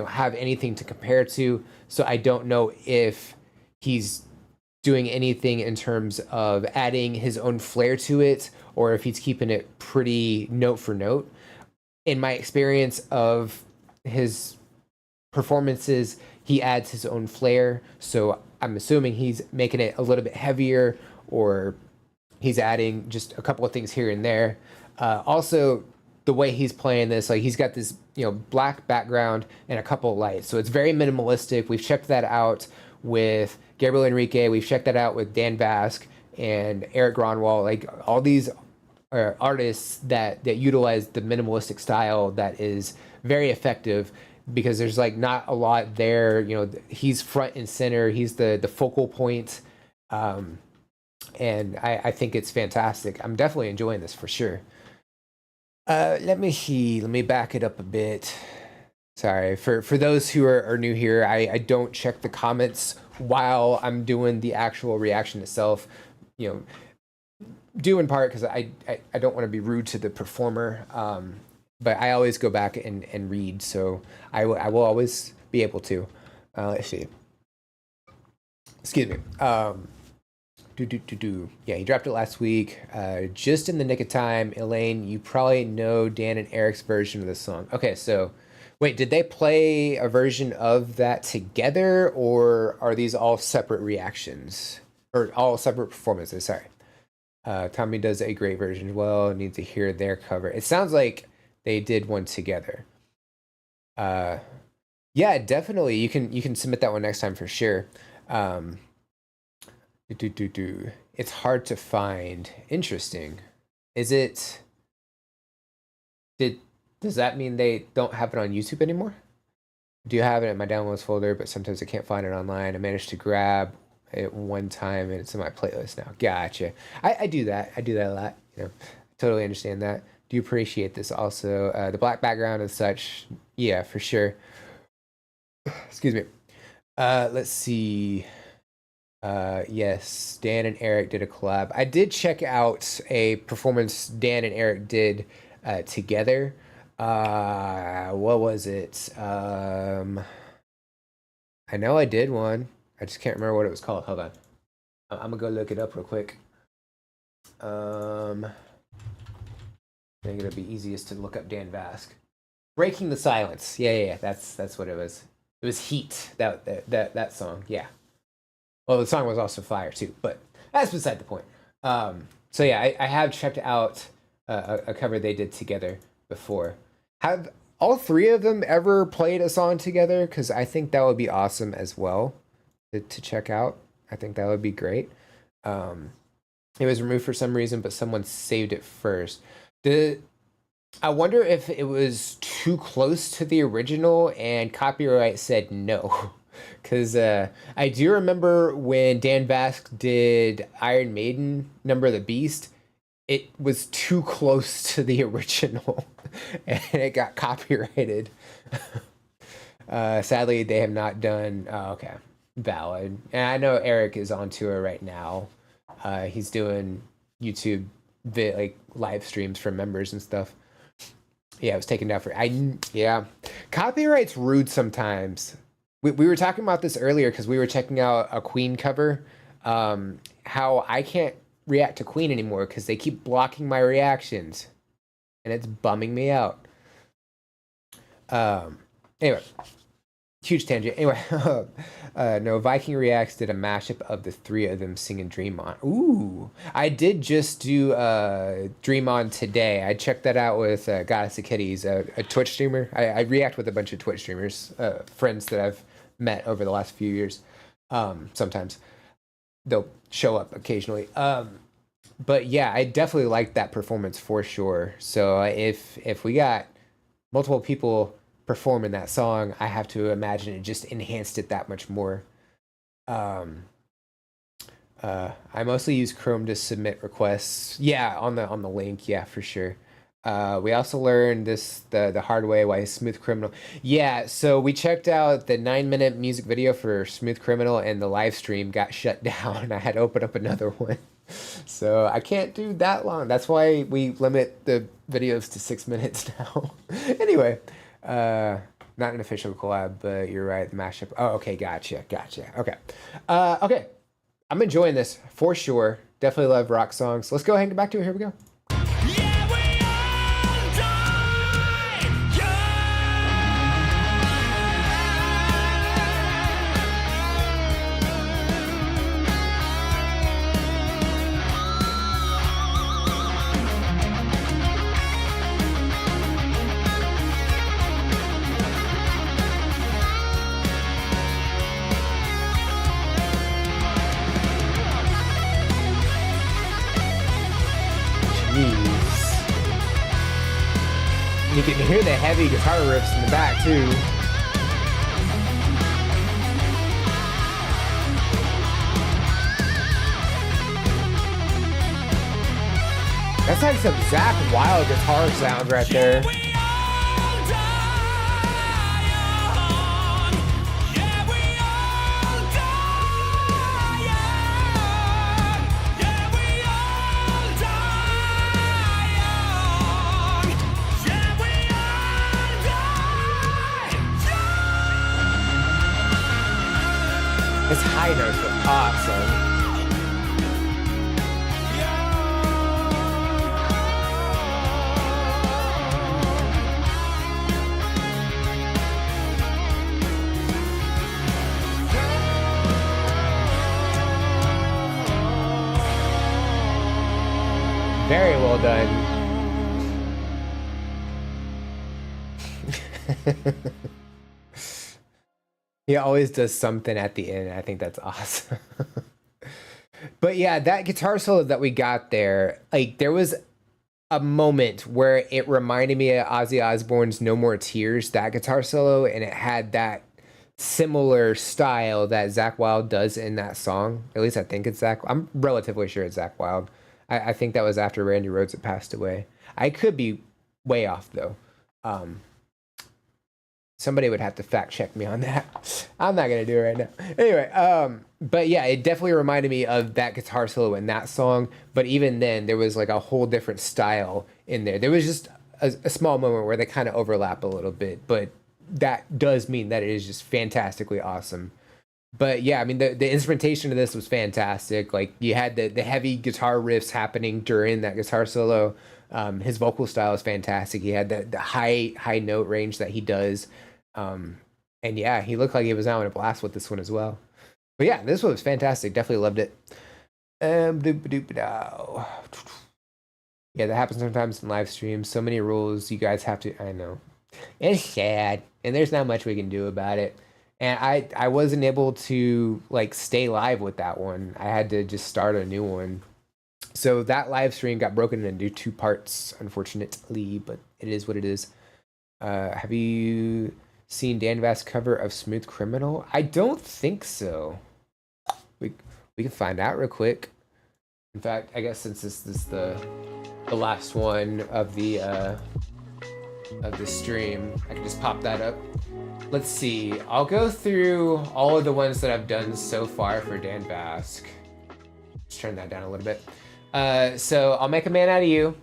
have anything to compare to, so I don't know if he's doing anything in terms of adding his own flair to it, or if he's keeping it pretty note for note. In my experience of his performances, he adds his own flair, so I'm assuming he's making it a little bit heavier, or he's adding just a couple of things here and there. Also, the way he's playing this, like he's got this black background and a couple of lights, so it's very minimalistic. We've checked that out with Gabriel Enrique, we've checked that out with Dan Vasc and Eric Gronwall, like all these artists that utilize the minimalistic style that is very effective, because there's like not a lot there. He's front and center, he's the focal point, and I think it's fantastic. I'm definitely enjoying this for sure. Let me back it up a bit. Sorry for those who are new here, I don't check the comments while I'm doing the actual reaction itself, due in part because I don't want to be rude to the performer, but I always go back and read, so I will always be able to. Let's see. Excuse me. Yeah, he dropped it last week, just in the nick of time. Elaine, you probably know Dan and Eric's version of the song. Okay, so wait, did they play a version of that together, or are these all separate reactions, or all separate performances? Sorry. Tommy does a great version as well. Need to hear their cover. It sounds like they did one together. Yeah, definitely. You can submit that one next time for sure. It's hard to find. Interesting. Is it? Does that mean they don't have it on YouTube anymore? Do have it in my downloads folder, but sometimes I can't find it online. I managed to grab it one time and it's in my playlist now. Gotcha. I do that. I do that a lot. You know, totally understand that. Do appreciate this also. The black background and such. Yeah, for sure. Excuse me. Let's see. Yes, Dan and Eric did a collab. I did check out a performance Dan and Eric did together. What was it? I know I did one. I just can't remember what it was called. Hold on. I'm gonna go look it up real quick. I think it'll be easiest to look up Dan Vasc. Breaking the Silence. Yeah. That's what it was. It was Heat. That song. Yeah. Well, the song was also fire too, but that's beside the point. So yeah, I have checked out a cover they did together before. Have all three of them ever played a song together? Because I think that would be awesome as well to check out. I think that would be great. It was removed for some reason, but someone saved it first. I wonder if it was too close to the original and copyright said no. Because I do remember when Dan Vasc did Iron Maiden, Number of the Beast, it was too close to the original and it got copyrighted. Sadly, they have not done, okay, valid. And I know Eric is on tour right now. He's doing YouTube like live streams for members and stuff. Yeah, it was taken down for, yeah. Copyright's rude sometimes. We were talking about this earlier because we were checking out a Queen cover. How I can't react to Queen anymore because they keep blocking my reactions. And it's bumming me out. Anyway. Huge tangent. Anyway. No, Viking Reacts did a mashup of the three of them singing Dream On. Ooh. I did just do Dream On today. I checked that out with Goddess of Kitties, a Twitch streamer. I react with a bunch of Twitch streamers, friends that I've met over the last few years. Sometimes they'll show up occasionally. But yeah, I definitely liked that performance for sure. So if we got multiple people performing that song, I have to imagine it just enhanced it that much more. I mostly use Chrome to submit requests. Yeah, on the link, yeah, for sure. We also learned the hard way why Smooth Criminal. Yeah, so we checked out the 9-minute music video for Smooth Criminal and the live stream got shut down. I had to open up another one. So I can't do that long. That's why we limit the videos to 6 minutes now. Anyway, not an official collab, but you're right, the mashup. Oh, okay, gotcha. Okay. Okay. I'm enjoying this for sure. Definitely love rock songs. Let's go ahead and get back to it. Here we go. You can hear the heavy guitar riffs in the back too. That's like some Zakk Wylde guitar sound right there. His high notes were awesome. Very well done. He always does something at the end. I think that's awesome. But yeah, that guitar solo that we got there, like there was a moment where it reminded me of Ozzy Osbourne's No More Tears, that guitar solo, and it had that similar style that Zach Wild does in that song. At least I think it's Zach. I'm relatively sure it's Zach Wild. I think that was after Randy Rhoads had passed away. I could be way off though. Somebody would have to fact check me on that. I'm not gonna do it right now. Anyway, but yeah, it definitely reminded me of that guitar solo in that song. But even then, there was like a whole different style in there. There was just a small moment where they kind of overlap a little bit, but that does mean that it is just fantastically awesome. But yeah, I mean, the instrumentation of this was fantastic. Like, you had the heavy guitar riffs happening during that guitar solo. His vocal style is fantastic. He had the high note range that he does. And yeah, he looked like he was having a blast with this one as well. But yeah, this one was fantastic. Definitely loved it. Yeah, that happens sometimes in live streams. So many rules you guys have to. I know. It's sad, and there's not much we can do about it. And I wasn't able to like stay live with that one. I had to just start a new one. So that live stream got broken into 2 parts, unfortunately, but it is what it is. Have you seen Dan Vast's cover of Smooth Criminal? I don't think so. We can find out real quick. In fact, I guess since this is the last one of the stream, I can just pop that up. Let's see. I'll go through all of the ones that I've done so far for Dan Vasc. Let's turn that down a little bit. So I'll Make a Man Out of You,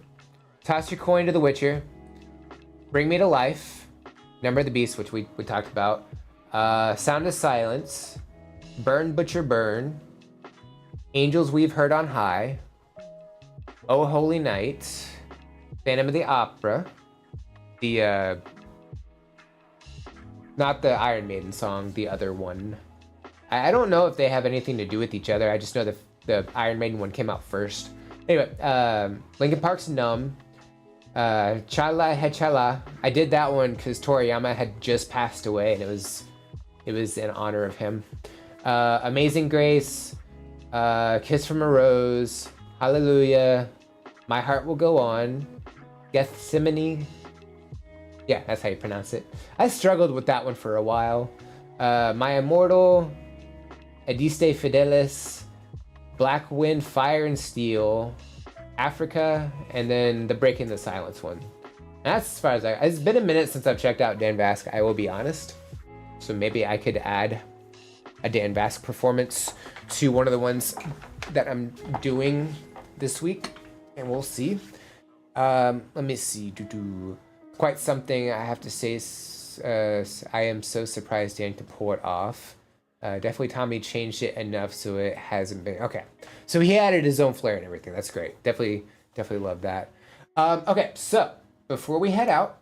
Toss Your Coin to the Witcher, Bring Me to Life, Number of the Beast, which we talked about, Sound of Silence, Burn Butcher Burn, Angels We've Heard on High, Oh Holy Night, Phantom of the Opera, the not the Iron Maiden song, the other one. I don't know if they have anything to do with each other. I just know the Iron Maiden one came out first. Anyway, Linkin Park's Numb, Chala He Chala. I did that one because Toriyama had just passed away, and it was in honor of him. Amazing Grace, Kiss from a Rose, Hallelujah, My Heart Will Go On, Gethsemane. Yeah, that's how you pronounce it. I struggled with that one for a while. My Immortal, Adiste Fidelis, Black Wind, Fire and Steel, Africa, and then the Breaking the Silence one. And that's as far as it's been a minute since I've checked out Dan Vasc, I will be honest. So maybe I could add a Dan Vasc performance to one of the ones that I'm doing this week, and we'll see. Let me see. Quite something, I have to say. I am so surprised Dan could pull it off. Definitely Tommy changed it enough so it hasn't been okay. So he added his own flair and everything. That's great. Definitely love that. Okay, so before we head out,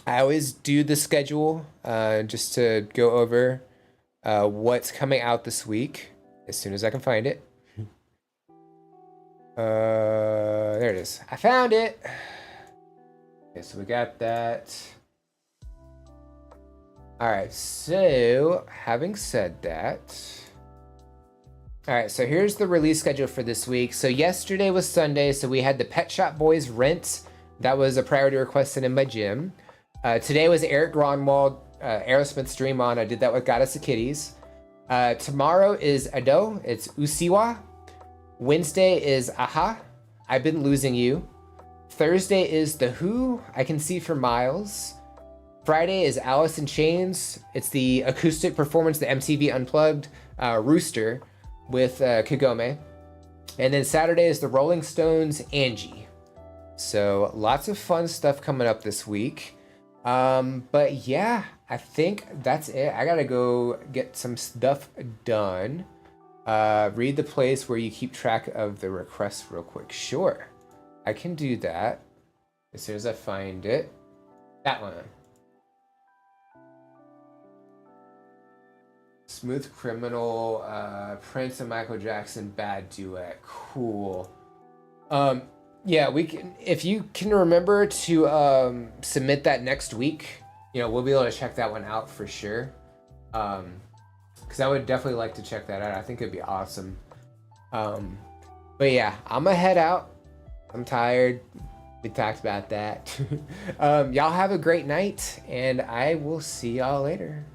I always do the schedule just to go over what's coming out this week as soon as I can find it. There it is. I found it. Okay, so we got that. All right, so having said that, all right, so here's the release schedule for this week. So yesterday was Sunday, so we had the Pet Shop Boys Rent. That was a priority request sent in by Jim. Today was Eric Gronwald, Aerosmith's Dream On. I did that with Goddess of Kitties. Tomorrow is Ado, it's Usiwa. Wednesday is Aha, I've Been Losing You. Thursday is The Who, I Can See for Miles. Friday is Alice in Chains. It's the acoustic performance, the MTV Unplugged Rooster with Kagome. And then Saturday is the Rolling Stones, Angie. So lots of fun stuff coming up this week. But yeah, I think that's it. I gotta go get some stuff done. Read the place where you keep track of the requests real quick. Sure, I can do that as soon as I find it. That one. Smooth Criminal, Prince and Michael Jackson, Bad Duet. Cool. Yeah, we can. If you can remember to submit that next week, we'll be able to check that one out for sure. Because I would definitely like to check that out. I think it'd be awesome. But yeah, I'm gonna head out. I'm tired. We talked about that. Y'all have a great night, and I will see y'all later.